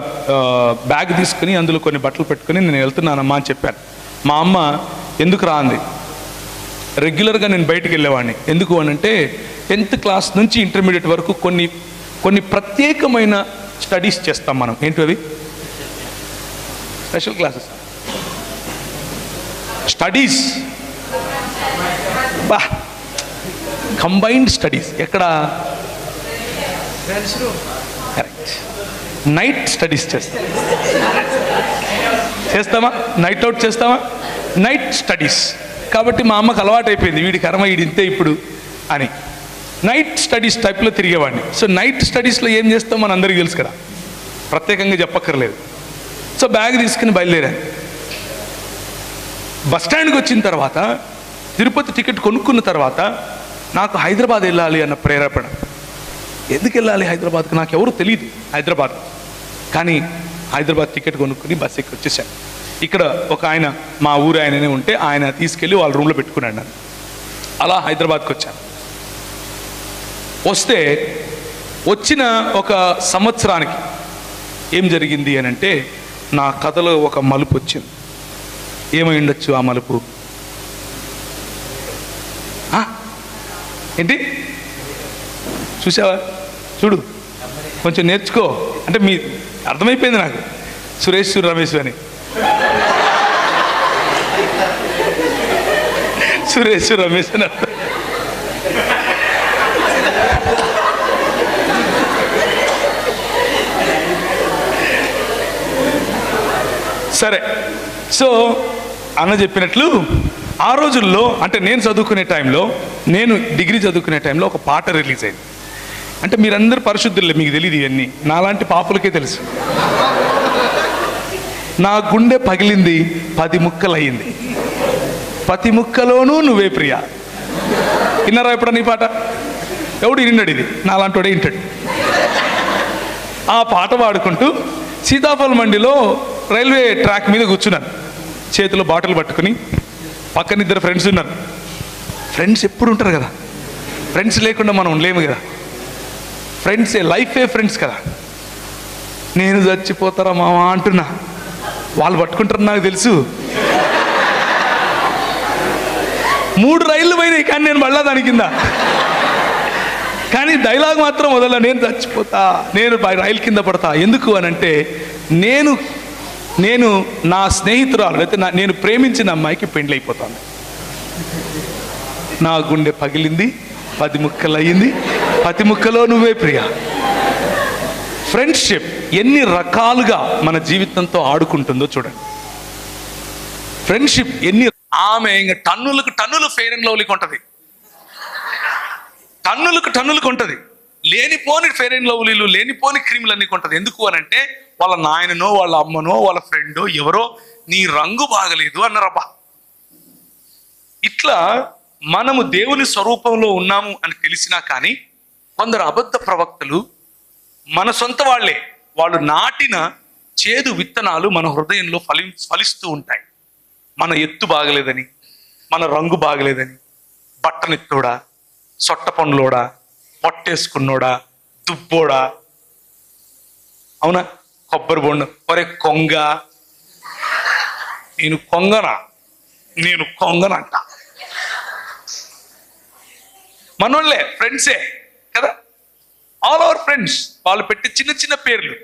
బ్యాగ్ తీసుకుని అందులో కొన్ని బట్టలు పెట్టుకుని నేను వెళ్తున్నానమ్మా అని చెప్పాను. మా అమ్మ ఎందుకు రా అంది. రెగ్యులర్గా నేను బయటికి వెళ్ళేవాడిని. ఎందుకు అని అంటే 10th క్లాస్ నుంచి ఇంటర్మీడియట్ వరకు కొన్ని ప్రత్యేకమైన స్టడీస్ చేస్తాం మనం. ఏంటి అవి? Special classes, studies, combined studies. ఎక్కడ? కరెక్ట్. నైట్ స్టడీస్ చేస్తామా? నైట్ అవుట్ చేస్తామా? Night studies. కాబట్టి మా అమ్మకు అలవాటు అయిపోయింది, వీడి కర్మ వీడింతే ఇప్పుడు అని. నైట్ స్టడీస్ టైప్లో తిరిగేవాడిని. సో నైట్ స్టడీస్లో ఏం చేస్తాం మన అందరికీ తెలుసు కదా, ప్రత్యేకంగా చెప్పక్కర్లేదు. సో బ్యాగ్ తీసుకుని బయలుదేరాను. బస్ స్టాండ్కి వచ్చిన తర్వాత తిరుపతి టికెట్ కొనుక్కున్న తర్వాత నాకు హైదరాబాద్ వెళ్ళాలి అన్న ప్రేరేపణ. ఎందుకు వెళ్ళాలి హైదరాబాద్కి? నాకు ఎవరు తెలియదు హైదరాబాద్. కానీ హైదరాబాద్ టికెట్ కొనుక్కుని బస్ ఎక్కి వచ్చేసాను. ఇక్కడ ఒక ఆయన, మా ఊరు ఆయననే ఉంటే, ఆయన తీసుకెళ్ళి వాళ్ళ రూమ్లో పెట్టుకున్నాడు నన్ను. అలా హైదరాబాద్కి వచ్చాను. వస్తే వచ్చిన ఒక సంవత్సరానికి ఏం జరిగింది అని అంటే నా కథలో ఒక మలుపు వచ్చింది. ఏమై ఉండొచ్చు ఆ మలుపు? ఏంటి చూసావా? చూడు, కొంచెం నేర్చుకో. అంటే మీ అర్థమైపోయింది నాకు, సురేష్ రమేష్ అని. సురేష్ రమేష్ అని అర్థం. సరే, సో అన్న చెప్పినట్లు ఆ రోజుల్లో, అంటే నేను చదువుకునే టైంలో, నేను డిగ్రీ చదువుకునే టైంలో ఒక పాట రిలీజ్ అయింది. అంటే మీరందరూ పరిశుద్ధులే, మీకు తెలియదు ఇవన్నీ, నాలాంటి పాపులకే తెలుసు. నా గుండె పగిలింది 10 ముక్కలయ్యింది, 10 ముక్కలోనూ నువ్వే ప్రియా. విన్నారా ఎప్పుడన్నా ఈ పాట? ఎవడు విన్నాడు? ఇది నాలాంటి వాడే వింటాడు. ఆ పాట పాడుకుంటూ సీతాఫల్ మండిలో రైల్వే ట్రాక్ మీద కూర్చున్నాను, చేతిలో బాటిల్ పట్టుకుని. పక్కన 2 ఫ్రెండ్స్ ఉన్నారు. ఫ్రెండ్స్ ఎప్పుడు ఉంటారు కదా, ఫ్రెండ్స్ లేకుండా మనం లేము కదా. ఫ్రెండ్సే లైఫే ఫ్రెండ్స్ కదా. నేను చచ్చిపోతారా మావా అంటున్నా, వాళ్ళు పట్టుకుంటారు నాకు తెలుసు. 3 రైళ్ళు పోయినాయి కానీ నేను మళ్ళా దాని కింద. కానీ డైలాగ్ మాత్రం వదల, నేను చచ్చిపోతా, నేను రైలు కింద పడతా. ఎందుకు అని అంటే నేను నా స్నేహితురాలు, అయితే నేను ప్రేమించిన అమ్మాయికి పెండ్లి అయిపోతాను. నా గుండె పగిలింది, 10 ముక్కలు అయ్యింది, 10 ముక్కలో నువ్వే ప్రియా. ఫ్రెండ్షిప్ ఎన్ని రకాలుగా మన జీవితంతో ఆడుకుంటుందో చూడండి. ఫ్రెండ్షిప్ ఆమె ఇంకా టన్నులు ఫెయిర్ అండ్ లవ్లీకి ఉంటుంది, టన్నులకు ఉంటుంది. లేనిపోని ఫెయిర్ అండ్ లవ్లీలు, లేనిపోని క్రీములు అన్ని కొంటది. ఎందుకు అని అంటే వాళ్ళ నాయననో, వాళ్ళ అమ్మనో, వాళ్ళ ఫ్రెండో ఎవరో నీ రంగు బాగలేదు అన్నారబ్బా. ఇట్లా మనము దేవుని స్వరూపంలో ఉన్నాము అని తెలిసినా కానీ కొందరు అబద్ధ ప్రవక్తలు మన సొంత వాళ్ళే, వాళ్ళు నాటిన చేదు విత్తనాలు మన హృదయంలో ఫలిస్తూ ఉంటాయి. మన ఎత్తు బాగలేదని, మన రంగు బాగలేదని, బట్టనెత్తోడా, సొట్ట పండ్లోడా, పొట్టేసుకున్నోడా, దుబ్బోడా, అవునా, కొబ్బరి బొండ, ఒరే కొంగ, నేను కొంగనంట. మనోళ్ళే, ఫ్రెండ్సే కదా, ఆల్ అవర్ ఫ్రెండ్స్. వాళ్ళు పెట్టి చిన్న చిన్న పేర్లు,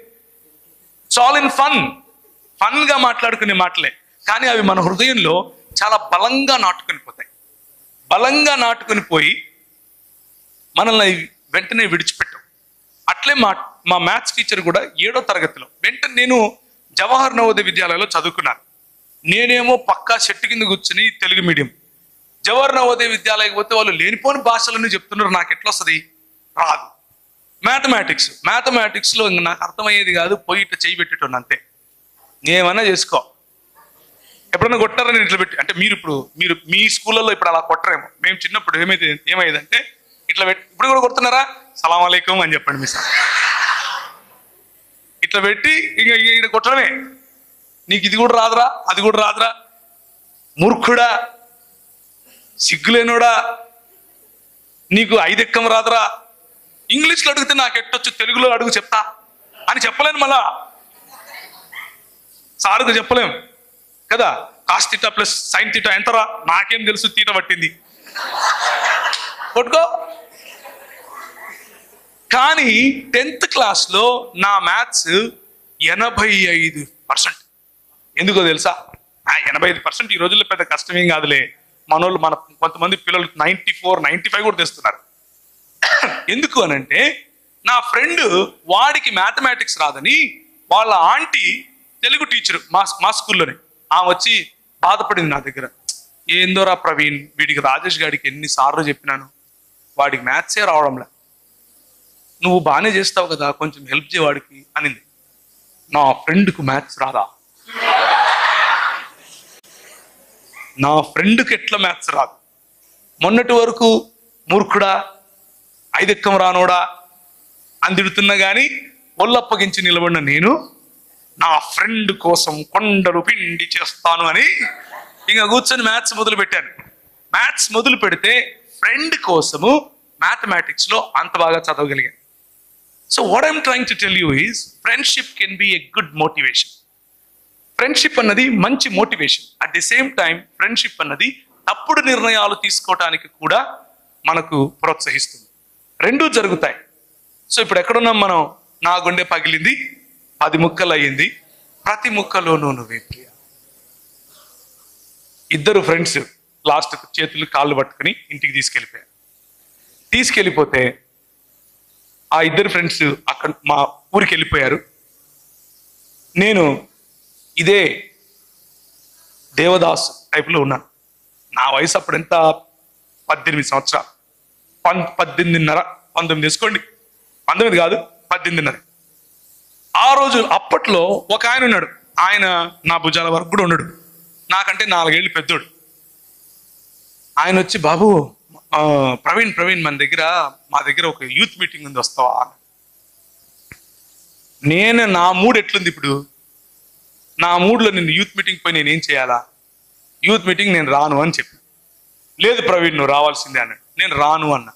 ఆల్ ఇన్ ఫన్ గా మాట్లాడుకునే మాటలే, కానీ అవి మన హృదయంలో చాలా బలంగా నాటుకొని పోతాయి. బలంగా నాటుకొని పోయి మనల్ని వెంటనే విడిచిపెట్టాం. అట్లే మా మ్యాథ్స్ టీచర్ కూడా 7వ తరగతిలో వెంటనే, నేను జవహర్ నవోదయ విద్యాలయంలో చదువుకున్నాను. నేనేమో పక్కా చెట్టు కింద కూర్చుని తెలుగు మీడియం. జవహర్ నవోదయ విద్యాలయకి పోతే వాళ్ళు లేనిపోని భాషలను చెప్తున్నారు, నాకు ఎట్లా వస్తుంది, రాదు. మ్యాథమెటిక్స్లో ఇంక నాకు అర్థమయ్యేది కాదు, పోయి ఇట్లా చేయి పెట్టేటోను అంతే. ఏమన్నా చేసుకో. ఎప్పుడన్నా కొట్టారని ఇట్లా పెట్టి, అంటే మీరు మీ స్కూళ్ళల్లో ఇప్పుడు అలా కొట్టరేమో. మేము చిన్నప్పుడు ఏమైందంటే ఇట్లా పెట్టి, ఇప్పుడు కూడా కొడుతున్నారా, సలాం అలైకుం అని చెప్పండి మీ సార్, ఇట్లా పెట్టి ఇంకా ఇక్కడ కొట్టడమే. నీకు ఇది కూడా రాదురా, అది కూడా రాదురా, మూర్ఖుడా, సిగ్గులేనోడా, నీకు 5 ఎక్కం రాదురా, ఇంగ్లీష్లో అడిగితే నాకు ఎట్టొచ్చు, తెలుగులో అడుగు చెప్తా అని చెప్పలేను. మళ్ళా సారుకు చెప్పలేం కదా. Cos theta plus sine theta ఎంతరా, నాకేం తెలుసు, తీట పట్టింది, కొట్టుకో. కానీ 10th క్లాస్లో నా మ్యాథ్స్ 85%. ఎందుకో తెలుసా? 85% ఈ రోజుల్లో పెద్ద కష్టమేం కాదులే. మనోళ్ళు కొంతమంది పిల్లలు 94, 95 కూడా తెస్తున్నారు. ఎందుకు అనంటే, నా ఫ్రెండ్ వాడికి మ్యాథమెటిక్స్ రాదని వాళ్ళ ఆంటీ తెలుగు టీచరు మా స్కూల్లోనే, ఆమె వచ్చి బాధపడింది నా దగ్గర. ఏందోరా ప్రవీణ్, వీడికి రాజేష్ గాడికి ఎన్నిసార్లు చెప్పినాను, వాడికి మ్యాథ్సే రావడంలే, నువ్వు బాగానే చేస్తావు కదా, కొంచెం హెల్ప్ చేయవాడికి అనింది. నా ఫ్రెండ్కు మ్యాథ్స్ రాదా? నా ఫ్రెండ్కి ఎట్లా మ్యాథ్స్ రాదు? మొన్నటి వరకు మూర్ఖుడా, 5 ఎక్కం రానోడా అని తిడుతున్నా కానీ ఒళ్ళప్పగించి నిలబడిన నేను నా ఫ్రెండ్ కోసం కొండలు పిండి చేస్తాను అని ఇంకా కూర్చొని మ్యాథ్స్ మొదలు పెట్టాను. మ్యాథ్స్ మొదలు పెడితే ఫ్రెండ్ కోసము మ్యాథమెటిక్స్లో అంత బాగా చదవగలిగాను. So what I'm trying to tell you is, friendship can be a good motivation. Friendship అన్నది మంచి motivation. At the same time friendship అన్నది తప్పుడు నిర్ణయాలు తీసుకోవటానికి కూడా మనకు ప్రోత్సహిస్తుంది. రెండూ జరుగుతాయి. సో ఇప్పుడు ఎక్కడున్నాం మనం? నా గుండె పగిలింది, 10 ముక్కలు అయ్యింది, ప్రతి ముక్కలోనూ నువ్వే ప్రియ. 2 ఫ్రెండ్స్ లాస్ట్ చేతులు కాళ్ళు పట్టుకుని ఇంటికి తీసుకెళ్ళిపోతే ఆ 2 ఫ్రెండ్స్ అక్కడ మా ఊరికి వెళ్ళిపోయారు. నేను ఇదే దేవదాస్ టైప్లో ఉన్నాను. నా వయసు అప్పుడు ఎంత, 18 సంవత్సరాలు, 18.5, 19 తీసుకోండి, 19 కాదు 18.5. ఆ రోజు అప్పట్లో ఒక ఆయన ఉన్నాడు, ఆయన నా భుజాల వరకు కూడా ఉన్నాడు, నాకంటే 4 ఏళ్ళు పెద్దోడు. ఆయన వచ్చి, బాబు ప్రవీణ్ మా దగ్గర ఒక యూత్ మీటింగ్ ఉంది, వస్తావా? నా మూడ్ ఎట్లుంది ఇప్పుడు? నా మూడ్లో నిన్ను యూత్ మీటింగ్ పోయి నేనేం చేయాలా? యూత్ మీటింగ్ నేను రాను అని చెప్పి, లేదు ప్రవీణ్ నువ్వు రావాల్సిందే అన్నాడు. నేను రాను అన్నా.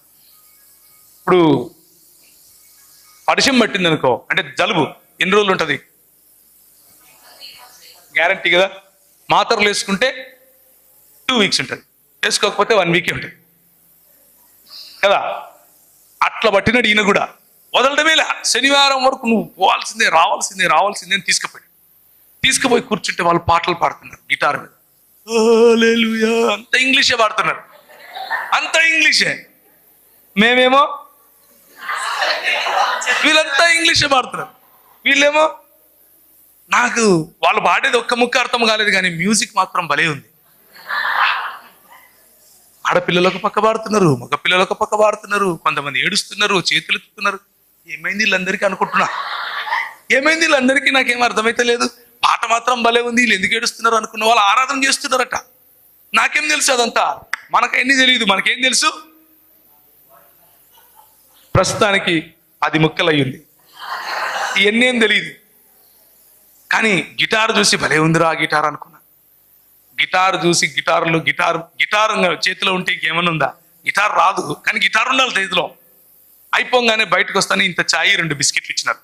ఇప్పుడు పరిచయం పట్టింది అనుకో, అంటే జలుబు ఎన్ని రోజులు ఉంటుంది గ్యారంటీ కదా? మాత్రలు వేసుకుంటే 2 వీక్స్ ఉంటుంది, వేసుకోకపోతే 1 వీకే ఉంటుంది కదా. అట్లా పట్టినాడు ఈయన కూడా. వదలడమేలా, శనివారం వరకు నువ్వు పోవాల్సిందే, రావాల్సిందే అని తీసుకుపోయి కూర్చుంటే వాళ్ళు పాటలు పాడుతున్నారు గిటార్ మీద, హల్లెలూయా, అంత ఇంగ్లీషే పాడుతున్నారు, అంత ఇంగ్లీషే. మేమేమో వీళ్ళంతా ఇంగ్లీషే పాడుతున్నారు, వీళ్ళేమో నాకు వాళ్ళు పాడేది ఒక్క ముక్క అర్థం కాలేదు, కానీ మ్యూజిక్ మాత్రం భలే ఉంది. ఆడపిల్లలకు పక్క పాడుతున్నారు, మగ పిల్లలకు పక్క పాడుతున్నారు, కొంతమంది ఏడుస్తున్నారు, చేతులు ఎత్తుతున్నారు. ఏమైంది వీళ్ళందరికీ అనుకుంటున్నా, ఏమైంది వీళ్ళందరికీ? నాకేం అర్థమైతే లేదు. పాట మాత్రం భలే ఉంది, వీళ్ళు ఎందుకు ఏడుస్తున్నారు అనుకున్న వాళ్ళు ఆరాధన చేస్తున్నారట. నాకేం తెలుసు అదంతా? మనకన్నీ తెలియదు. మనకేం తెలుసు? ప్రస్తుతానికి 10 ముక్కలు అయ్యింది, ఇవన్నీ ఏం తెలియదు. కానీ గిటార్ చూసి భలే ఉందిరా గిటార్ అనుకున్నా. గిటార్ చూసి గిటార్ చేతిలో ఉంటే ఇంకేమన్నా ఉందా? గిటార్ రాదు, కానీ గిటార్ ఉండాలి చేతిలో. అయిపోగానే బయటకు వస్తాను, ఇంత ఛాయ్ 2 బిస్కెట్లు ఇచ్చినారు.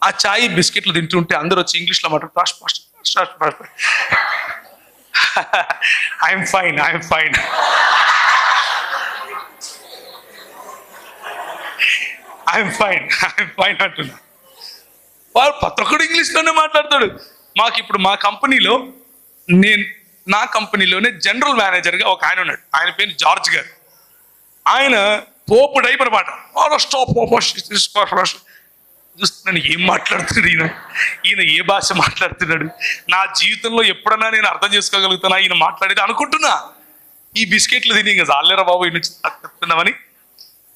ఆ ఛాయ్ బిస్కెట్లు తింటుంటే అందరూ వచ్చి ఇంగ్లీష్లో మాట్లాడు, ఐఎమ్ ఫైన్ అంటున్నా. వాడు ప్రతి ఒక్కడు ఇంగ్లీష్లోనే మాట్లాడతాడు. ఇప్పుడు మా కంపెనీలో నా కంపెనీలోనే జనరల్ మేనేజర్గా ఒక ఆయన ఉన్నాడు. ఆయన పేరు జార్జ్ గారు. ఆయన పోపు టైప్ అనమాట. చూస్తున్నాను ఏం మాట్లాడుతున్నాడు ఈయన ఏ భాష మాట్లాడుతున్నాడు. నా జీవితంలో ఎప్పుడన్నా నేను అర్థం చేసుకోగలుగుతానా ఈయన మాట్లాడేది అనుకుంటున్నా. ఈ బిస్కెట్లు తిని ఇంకా జాలేరా బాబు ఈ నుంచి చెప్తున్నామని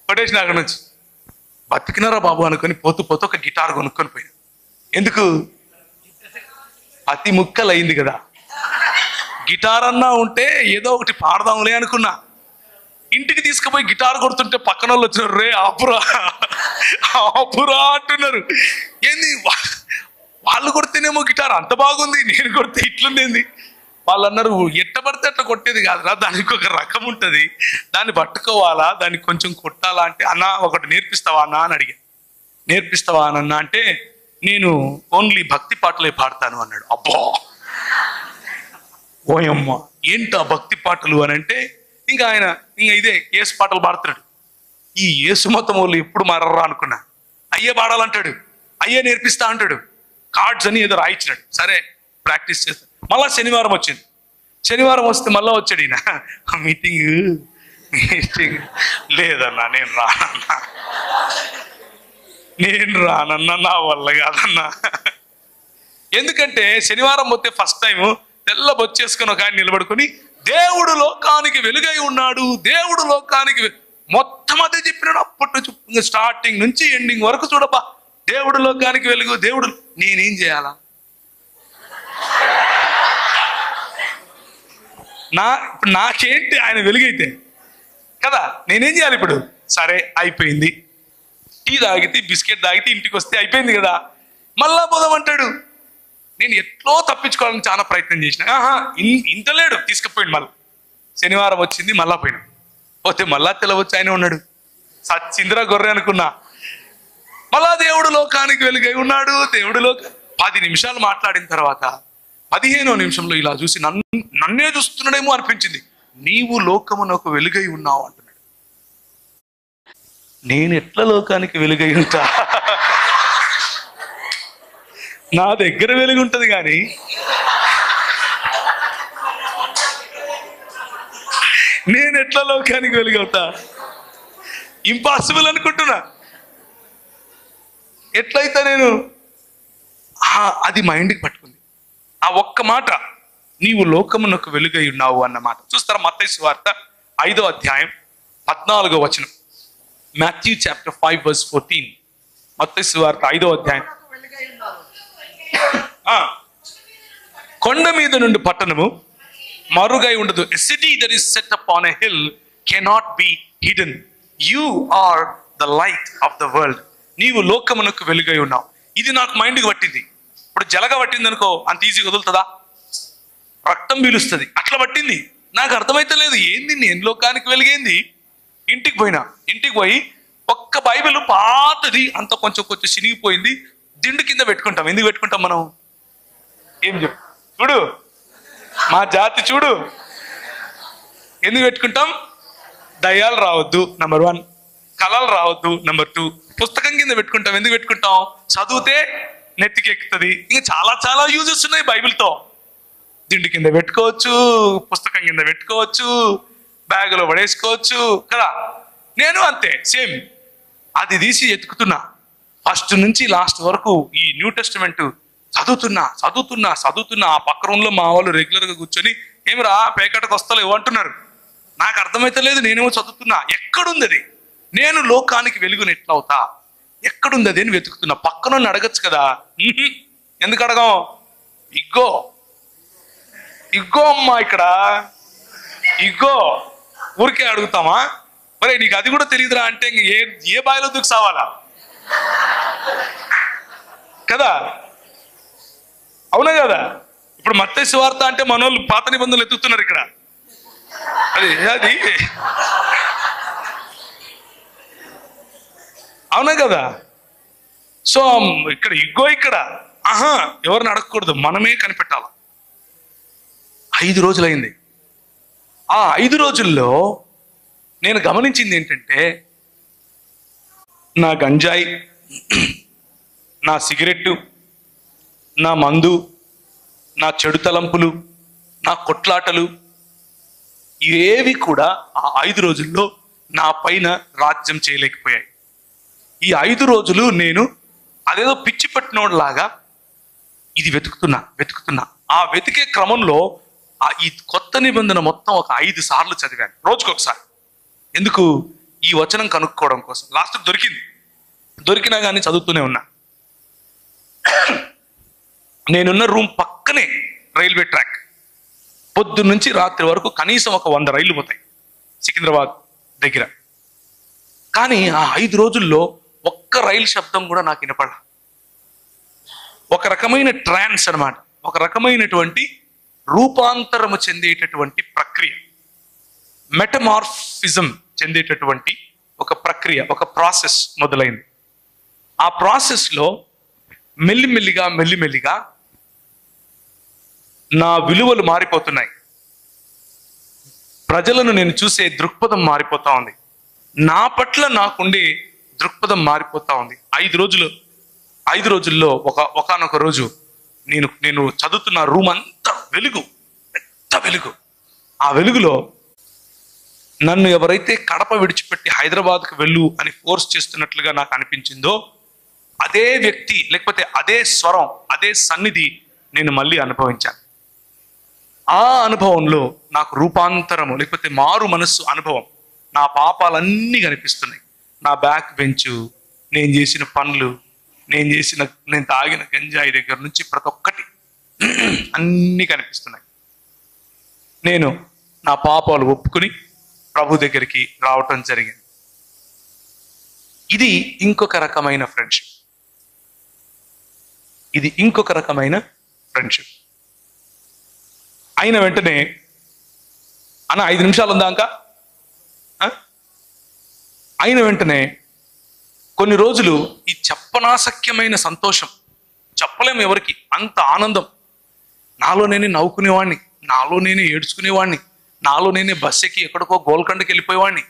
పడేసిన అక్కడ నుంచి. బతికినారా బాబు అనుకొని పోతూ ఒక గిటార్ కొనుక్కొని పోయాను. ఎందుకు? 10 ముక్కలు అయింది కదా, గిటార్ అన్నా ఉంటే ఏదో ఒకటి పాడదాంలే అనుకున్నా. ఇంటికి తీసుకుపోయి గిటార్ కొడుతుంటే పక్కన వాళ్ళు వచ్చినారు, రే ఆపురా అంటున్నారు. ఏంది వాళ్ళు కొడితేనేమో గిటార్ అంత బాగుంది, నేను కొడితే ఇట్లుంది. వాళ్ళు అన్నారు, ఎట్ట పడితే అట్లా కొట్టేది కాదురా, దానికి ఒక రకం ఉంటుంది, దాన్ని పట్టుకోవాలా, దానికి కొంచెం కొట్టాలా అంటే, అన్న ఒకటి నేర్పిస్తావా అన్న అని అడిగా. నేర్పిస్తావా అన్న అంటే, నేను ఓన్లీ భక్తి పాటలే పాడతాను అన్నాడు. అబ్బా ఓయమ్మ ఏంటా భక్తి పాటలు అని అంటే, ఇంకా ఇదే యేసు పాటలు పాడుతున్నాడు. ఈ యేసు మతం వాళ్ళు ఎప్పుడు మారరా అనుకున్నా. అయ్యే పాడాలంటాడు, అయ్యే నేర్పిస్తా అంటాడు. కార్డ్స్ అని ఏదో రాయించినాడు. సరే ప్రాక్టీస్ చేస్తాడు. మళ్ళా శనివారం వచ్చింది. శనివారం వస్తే మళ్ళా వచ్చాడు ఈయన, మీటింగ్ లేదన్నా నేను రానన్నా, నా వల్ల కాదన్నా. ఎందుకంటే శనివారం పోతే ఫస్ట్ టైం తెల్ల బొచ్చేసుకొని ఒక ఆయన నిలబడుకొని, దేవుడు లోకానికి వెలుగై ఉన్నాడు, దేవుడు లోకానికి మొత్తం అదే చెప్పినాడు. అప్పటి నుంచి స్టార్టింగ్ నుంచి ఎండింగ్ వరకు చూడబ్బా, దేవుడు లోకానికి వెలుగు, దేవుడు. నేనేం చేయాలా? ఇప్పుడు నాకేంటి ఆయన వెలుగైతే కదా, నేనేం చేయాలి ఇప్పుడు? సరే అయిపోయింది, టీ తాగితే బిస్కెట్ తాగితే ఇంటికి వస్తే అయిపోయింది కదా, మళ్ళా పోదామంటాడు. నేను ఎట్లో తప్పించుకోవాలని చాలా ప్రయత్నం చేసిన. ఇంతలేడు, తీసుకుపోయింది. మళ్ళీ శనివారం వచ్చింది, మళ్ళా పోయినాం. పోతే మళ్ళా తెలవచ్చు ఆయన ఉన్నాడు. సచ్చింద్ర గొర్రె అనుకున్నా. మళ్ళా దేవుడు లోకానికి వెలుగై ఉన్నాడు, దేవుడు 10 నిమిషాలు మాట్లాడిన తర్వాత 15వ నిమిషంలో ఇలా చూసి నన్నే చూస్తున్నాడేమో అనిపించింది. నీవు లోకమునకు వెలుగై ఉన్నావు అంటున్నాడు. నేను ఎట్లా లోకానికి వెలుగై ఉంటా? నా దగ్గర వెలుగు ఉంటుంది కానీ నేను ఎట్లా లోకానికి వెలుగవుతా? ఇంపాసిబుల్ అనుకుంటున్నా. ఎట్లయితే నేను అది మైండ్కి పట్టుకుంది. ఆ ఒక్క మాట, నీవు లోకమునకు వెలుగై ఉన్నావు అన్న మాట. చూస్తారా మత్తయి సువార్త 5వ అధ్యాయం 14వ వచనం. Matthew chapter 5 verse 14. మత్తయి సువార్త 5వ అధ్యాయం. కొండ మీద నుండి పట్టణము మరుగై ఉండదు. A city that is set upon a hill cannot be hidden. You are the light of the world. నీవు లోకమునకు వెలుగై ఉన్నావు. ఇది నాకు మైండ్కి పట్టింది. ఇప్పుడు జలగ పట్టింది అనుకో, అంత ఈజీగా వదులుతుందా? రక్తం పీలుస్తుంది. అట్లా పట్టింది. నాకు అర్థమైతే లేదు, ఏంది నేను లోకానికి వెలిగేంది. ఇంటికి పోయి ఒక్క బైబిల్ పాతది, అంత కొంచెం చినిగిపోయింది, దిండు కింద పెట్టుకుంటాం. ఎందుకు పెట్టుకుంటాం మనం? ఏం చెప్పు చూడు, మా జాతి చూడు, ఎందుకు పెట్టుకుంటాం? దయ్యాలు రావద్దు నెంబర్ 1, కళలు రావద్దు నెంబర్ 2. పుస్తకం కింద పెట్టుకుంటాం. ఎందుకు పెట్టుకుంటాం? చదివితే నెత్తికి ఎక్కుతుంది. ఇంకా చాలా యూజెస్ ఉన్నాయి బైబిల్తో. దిండు కింద పెట్టుకోవచ్చు, పుస్తకం కింద పెట్టుకోవచ్చు, బ్యాగులో పడేసుకోవచ్చు కదా. నేను అంతే సేమ్. అది తీసి ఎత్తుకుతున్నా, ఫస్ట్ నుంచి లాస్ట్ వరకు ఈ న్యూ టెస్టిమెంట్ చదువుతున్నా. ఆ పక్క రూమ్లో మా వాళ్ళు రెగ్యులర్గా కూర్చొని, ఏమిరా పేకటకు వస్తలేవు అంటున్నారు. నాకు అర్థమైతే లేదు, నేనేమో చదువుతున్నా. ఎక్కడుంది అది? నేను లోకానికి వెలుగుని ఎట్లా అవుతా? ఎక్కడుంది అది అని వెతుకుతున్నా. పక్కన అడగచ్చు కదా. ఎందుకు అడగం? ఇగ్గో అమ్మా, ఇక్కడ ఇగో ఊరికే అడుగుతామా? మరి నీకు అది కూడా తెలియదురా అంటే ఇంక ఏ బావిలో దూకి సావాలా కదా? అవునా కదా? ఇప్పుడు మత్తయి సువార్త అంటే మనోళ్ళు పాత నిబంధనలు ఎత్తుతున్నారు ఇక్కడ. అది అవునా కదా? సో ఇక్కడ ఎవరిని అడగకూడదు, మనమే కనిపెట్టాలి. 5 రోజులైంది. ఆ 5 రోజుల్లో నేను గమనించింది ఏంటంటే, నా గంజాయి, నా సిగరెట్టు, నా మందు, నా చెడు తలంపులు, నా కొట్లాటలు ఏవి కూడా ఆ 5 రోజుల్లో నా పైన రాజ్యం చేయలేకపోయాయి. ఈ 5 రోజులు నేను అదేదో పిచ్చి పట్టినోడ్లాగా ఇది వెతుకుతున్నా. ఆ వెతికే క్రమంలో ఈ కొత్త నిబంధన మొత్తం ఒక 5 సార్లు చదివాను, రోజుకొకసారి. ఎందుకు? ఈ వచనం కనుక్కోవడం కోసం. లాస్ట్ దొరికినా కానీ చదువుతూనే ఉన్నా. నేనున్న రూమ్ పక్కనే రైల్వే ట్రాక్. పొద్దున్న నుంచి రాత్రి వరకు కనీసం ఒక 100 రైళ్లు పోతాయి సికింద్రాబాద్ దగ్గర. కానీ ఆ 5 రోజుల్లో ఒక్క రైలు శబ్దం కూడా నాకు వినపడ. ఒక రకమైన ట్రాన్స్ అన్నమాట, ఒక రకమైనటువంటి రూపాంతరము చెందేటటువంటి ప్రక్రియ, మెటమార్ఫిజం చెందేటటువంటి ఒక ప్రక్రియ, ఒక ప్రాసెస్ మొదలైంది. ఆ ప్రాసెస్లో మెల్లిమెల్లిగా నా విలువలు మారిపోతున్నాయి. ప్రజలను నేను చూసే దృక్పథం మారిపోతా ఉంది. నా పట్ల నాకుండే దృక్పథం మారిపోతా ఉంది. 5 రోజుల్లో ఒకానొక రోజు నేను చదువుతున్న రూమ్ అంతా పెద్ద వెలుగు. ఆ వెలుగులో నన్ను ఎవరైతే కడప విడిచిపెట్టి హైదరాబాద్కు వెళ్ళు అని ఫోర్స్ చేస్తున్నట్లుగా నాకు అనిపించిందో, అదే వ్యక్తి లేకపోతే అదే స్వరం, అదే సన్నిధి నేను మళ్ళీ అనుభవించాను. ఆ అనుభవంలో నాకు రూపాంతరము లేకపోతే మారు మనస్సు అనుభవం. నా పాపాలన్నీ కనిపిస్తున్నాయి. నా బ్యాక్ బెంచు, నేను చేసిన పనులు, నేను తాగిన గంజాయి దగ్గర నుంచి ప్రతి ఒక్కటి అన్నీ కనిపిస్తున్నాయి. నేను నా పాపాలు ఒప్పుకుని ప్రభు దగ్గరికి రావటం జరిగింది. ఇది ఇంకొక రకమైన ఫ్రెండ్షిప్. అయిన వెంటనే అన్న 5 నిమిషాలు ఉందాక అయిన వెంటనే కొన్ని రోజులు ఈ చెప్పనాశక్యమైన సంతోషం, చెప్పలేము ఎవరికి, అంత ఆనందం. నాలో నేనే నవ్వుకునేవాడిని, నాలో నేనే ఏడ్చుకునేవాడిని, నాలో నేనే బస్ ఎక్కి ఎక్కడికో గోల్కొండకి వెళ్ళిపోయేవాడిని.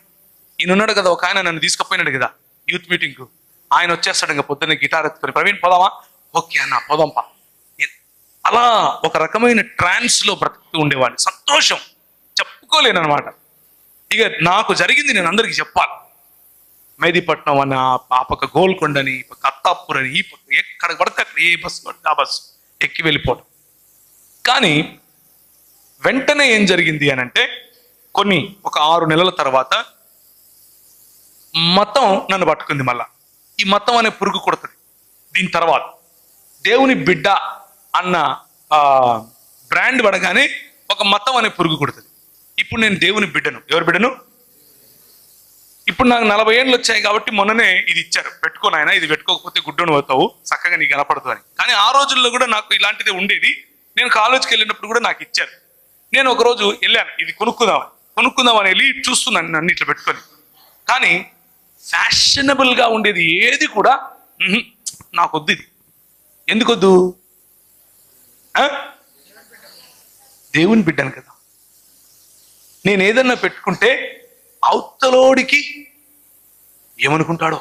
ఈయనున్నాడు కదా, ఒక ఆయన నన్ను తీసుకుపోయినాడు కదా యూత్ మీటింగ్కు. ఆయన వచ్చేస్తాడు ఇంకా పొద్దున్నే గిటార్ ఎత్తుకొని, ప్రవీణ్ పోదామా? ఓకే అన్న పోదాంపా. అలా ఒక రకమైన ట్రాన్స్లో బ్రతుకుతూ ఉండేవాడిని. సంతోషం చెప్పుకోలేను అనమాట. ఇక నాకు జరిగింది నేను అందరికీ చెప్పాలి. మెహదీపట్నం అని, ఆ పక్క గోల్కొండని, ఈ పక్క అత్తాపూర్ అని, ఈ పక్క ఎక్కడ పడితే అక్కడ ఏ బస్సు పడితే ఆ బస్సు ఎక్కి వెళ్ళిపోవడం. కానీ వెంటనే ఏం జరిగింది అని అంటే, ఒక 6 నెలల తర్వాత మతం నన్ను పట్టుకుంది. మళ్ళా ఈ మతం అనే పురుగు కొడుతుంది. దీని తర్వాత దేవుని బిడ్డ అన్న బ్రాండ్ పడగానే ఒక మతం అనే పురుగు కొడుతుంది. ఇప్పుడు నేను దేవుని బిడ్డను. ఎవరి బిడ్డను? ఇప్పుడు నాకు 40 ఏళ్ళు వచ్చాయి కాబట్టి మొన్ననే ఇది ఇచ్చారు, పెట్టుకోను ఆయన, ఇది పెట్టుకోకపోతే గుడ్డను పోతావు, చక్కగా నీకు కనపడదు అని. కానీ ఆ రోజుల్లో కూడా నాకు ఇలాంటిదే ఉండేది. నేను కాలేజ్కి వెళ్ళినప్పుడు కూడా నాకు ఇచ్చారు. నేను ఒకరోజు వెళ్ళాను, ఇది కొనుక్కుందామని వెళ్ళి చూస్తున్నాను నన్ను ఇట్లా పెట్టుకొని. కానీ ఫ్యాషనబుల్గా ఉండేది ఏది కూడా నాకొద్దు. ఇది ఎందుకొద్దు? దేవుని బిడ్డను కదా. నేను ఏదన్నా పెట్టుకుంటే అవతలోడికి ఏమనుకుంటాడో,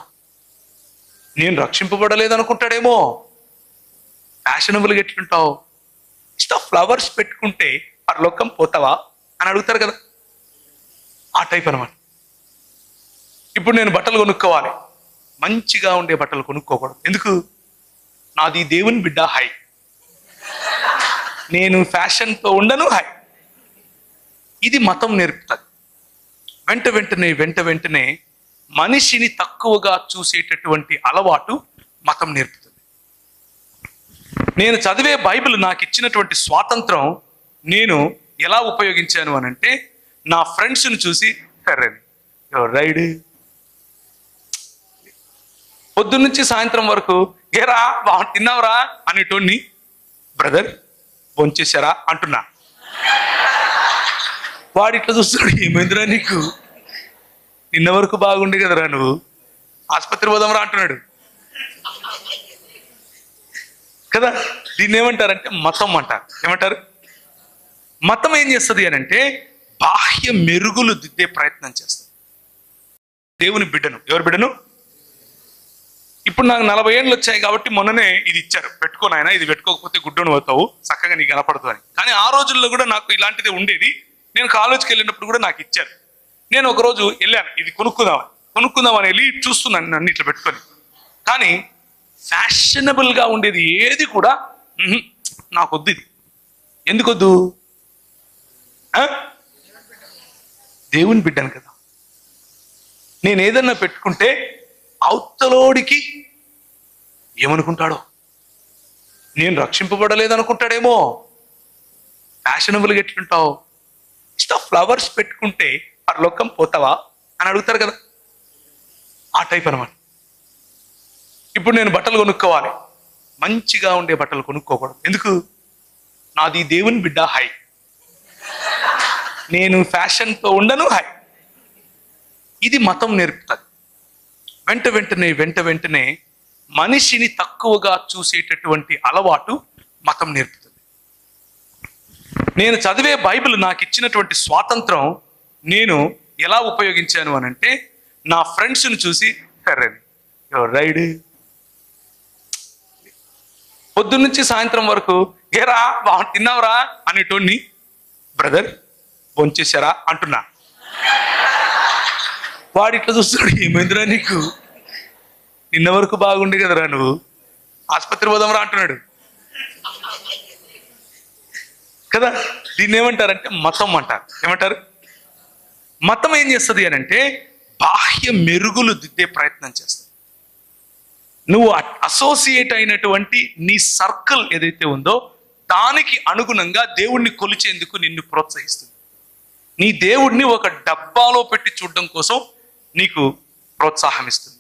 నేను రక్షింపబడలేదనుకుంటాడేమో. ఫ్యాషనబుల్గా ఎట్లుంటావు? ఫ్లవర్స్ పెట్టుకుంటే పరలోకం పోతావా అని అడుగుతారు కదా, ఆ టైప్ అనమాట. ఇప్పుడు నేను బట్టలు కొనుక్కోవాలి, మంచిగా ఉండే బట్టలు కొనుక్కోకూడదు. ఎందుకు? నాది దేవుని బిడ్డ హై, నేను ఫ్యాషన్తో ఉండను హై. ఇది మతం నేర్పుతుంది. వెంట వెంటనే మనిషిని తక్కువగా చూసేటటువంటి అలవాటు మతం నేర్పుతుంది. నేను చదివే బైబిల్ నాకు ఇచ్చినటువంటి స్వాతంత్రం నేను ఎలా ఉపయోగించాను అనంటే, నా ఫ్రెండ్స్ని చూసి సరే రైడ్ పొద్దున్నుంచి సాయంత్రం వరకు ఏరా తిన్నావురా అనేటోడిని బ్రదర్ భోంచేశారా అంటున్నా. వాడు ఇట్లా చూస్తున్నాడు, ఏమైందిరా నీకు, నిన్న వరకు బాగుండే కదరా, నువ్వు ఆసుపత్రి పోదాంరా అంటున్నాడు కదా. దీన్ని ఏమంటారంటే మతం అంటారు. ఏమంటారు? మతం ఏం చేస్తుంది అని అంటే బాహ్య మెరుగులు దిద్దే ప్రయత్నం చేస్తుంది. దేవుని బిడ్డను, ఎవరి బిడ్డను? ఇప్పుడు నాకు 40 ఏళ్ళు వచ్చాయి కాబట్టి మొన్ననే ఇది ఇచ్చారు, పెట్టుకోనైనా, ఇది పెట్టుకోకపోతే గుడ్డను పోతావు, చక్కగా నీకు కనపడుతుంది అని. కానీ ఆ రోజుల్లో కూడా నాకు ఇలాంటిది ఉండేది. నేను కాలేజ్కి వెళ్ళినప్పుడు కూడా నాకు ఇచ్చారు. నేను ఒకరోజు వెళ్ళాను, ఇది కొనుక్కుందామని వెళ్ళి చూస్తున్నాను నన్ను ఇట్లా పెట్టుకొని. కానీ ఫ్యాషనబుల్గా ఉండేది ఏది కూడా నాకొద్దు. ఇది ఎందుకొద్దు? దేవుని బిడ్డను కదా. నేను ఏదన్నా పెట్టుకుంటే అవతలోడికి ఏమనుకుంటాడో, నేను రక్షింపబడలేదనుకుంటాడేమో. ఫ్యాషనబుల్గా ఎట్లుంటావు, ఫ్లవర్స్ పెట్టుకుంటే పరలోకం పోతావా అని అడుగుతారు కదా, ఆ టైప్ అనమాట. ఇప్పుడు నేను బట్టలు కొనుక్కోవాలి, మంచిగా ఉండే బట్టలు కొనుక్కోకూడదు. ఎందుకు? నాది దేవుని బిడ్డ హై, నేను ఫ్యాషన్తో ఉండను హై. ఇది మతం నేర్పుతుంది. వెంట వెంటనే మనిషిని తక్కువగా చూసేటటువంటి అలవాటు మతం నేర్పుతుంది. నేను చదివే బైబిల్ నాకు ఇచ్చినటువంటి స్వాతంత్రం నేను ఎలా ఉపయోగించాను అని అంటే, నా ఫ్రెండ్స్ని చూసి సరే రైడ్ పొద్దున్నుంచి సాయంత్రం వరకు ఏరా తిన్నావురా అనేటోడిని బ్రదర్ భోంచేశారా అంటున్నా. వాడు ఇట్లా చూస్తున్నాడు, ఏమైందిరా నీకు, నిన్న వరకు బాగుండే కదరా, నువ్వు ఆసుపత్రి పోదాంరా అంటున్నాడు కదా. దీన్ని ఏమంటారంటే మతం అంటారు. ఏమంటారు? మతం ఏం చేస్తుంది అని అంటే బాహ్య మెరుగులు దిద్దే ప్రయత్నం చేస్తుంది. నువ్వు అసోసియేట్ అయినటువంటి నీ సర్కిల్ ఏదైతే ఉందో దానికి అనుగుణంగా దేవుణ్ణి కొలిచేందుకు నిన్ను ప్రోత్సహిస్తుంది. నీ దేవుడిని ఒక డబ్బాలో పెట్టి చూడడం కోసం నీకు ప్రోత్సాహం ఇస్తుంది.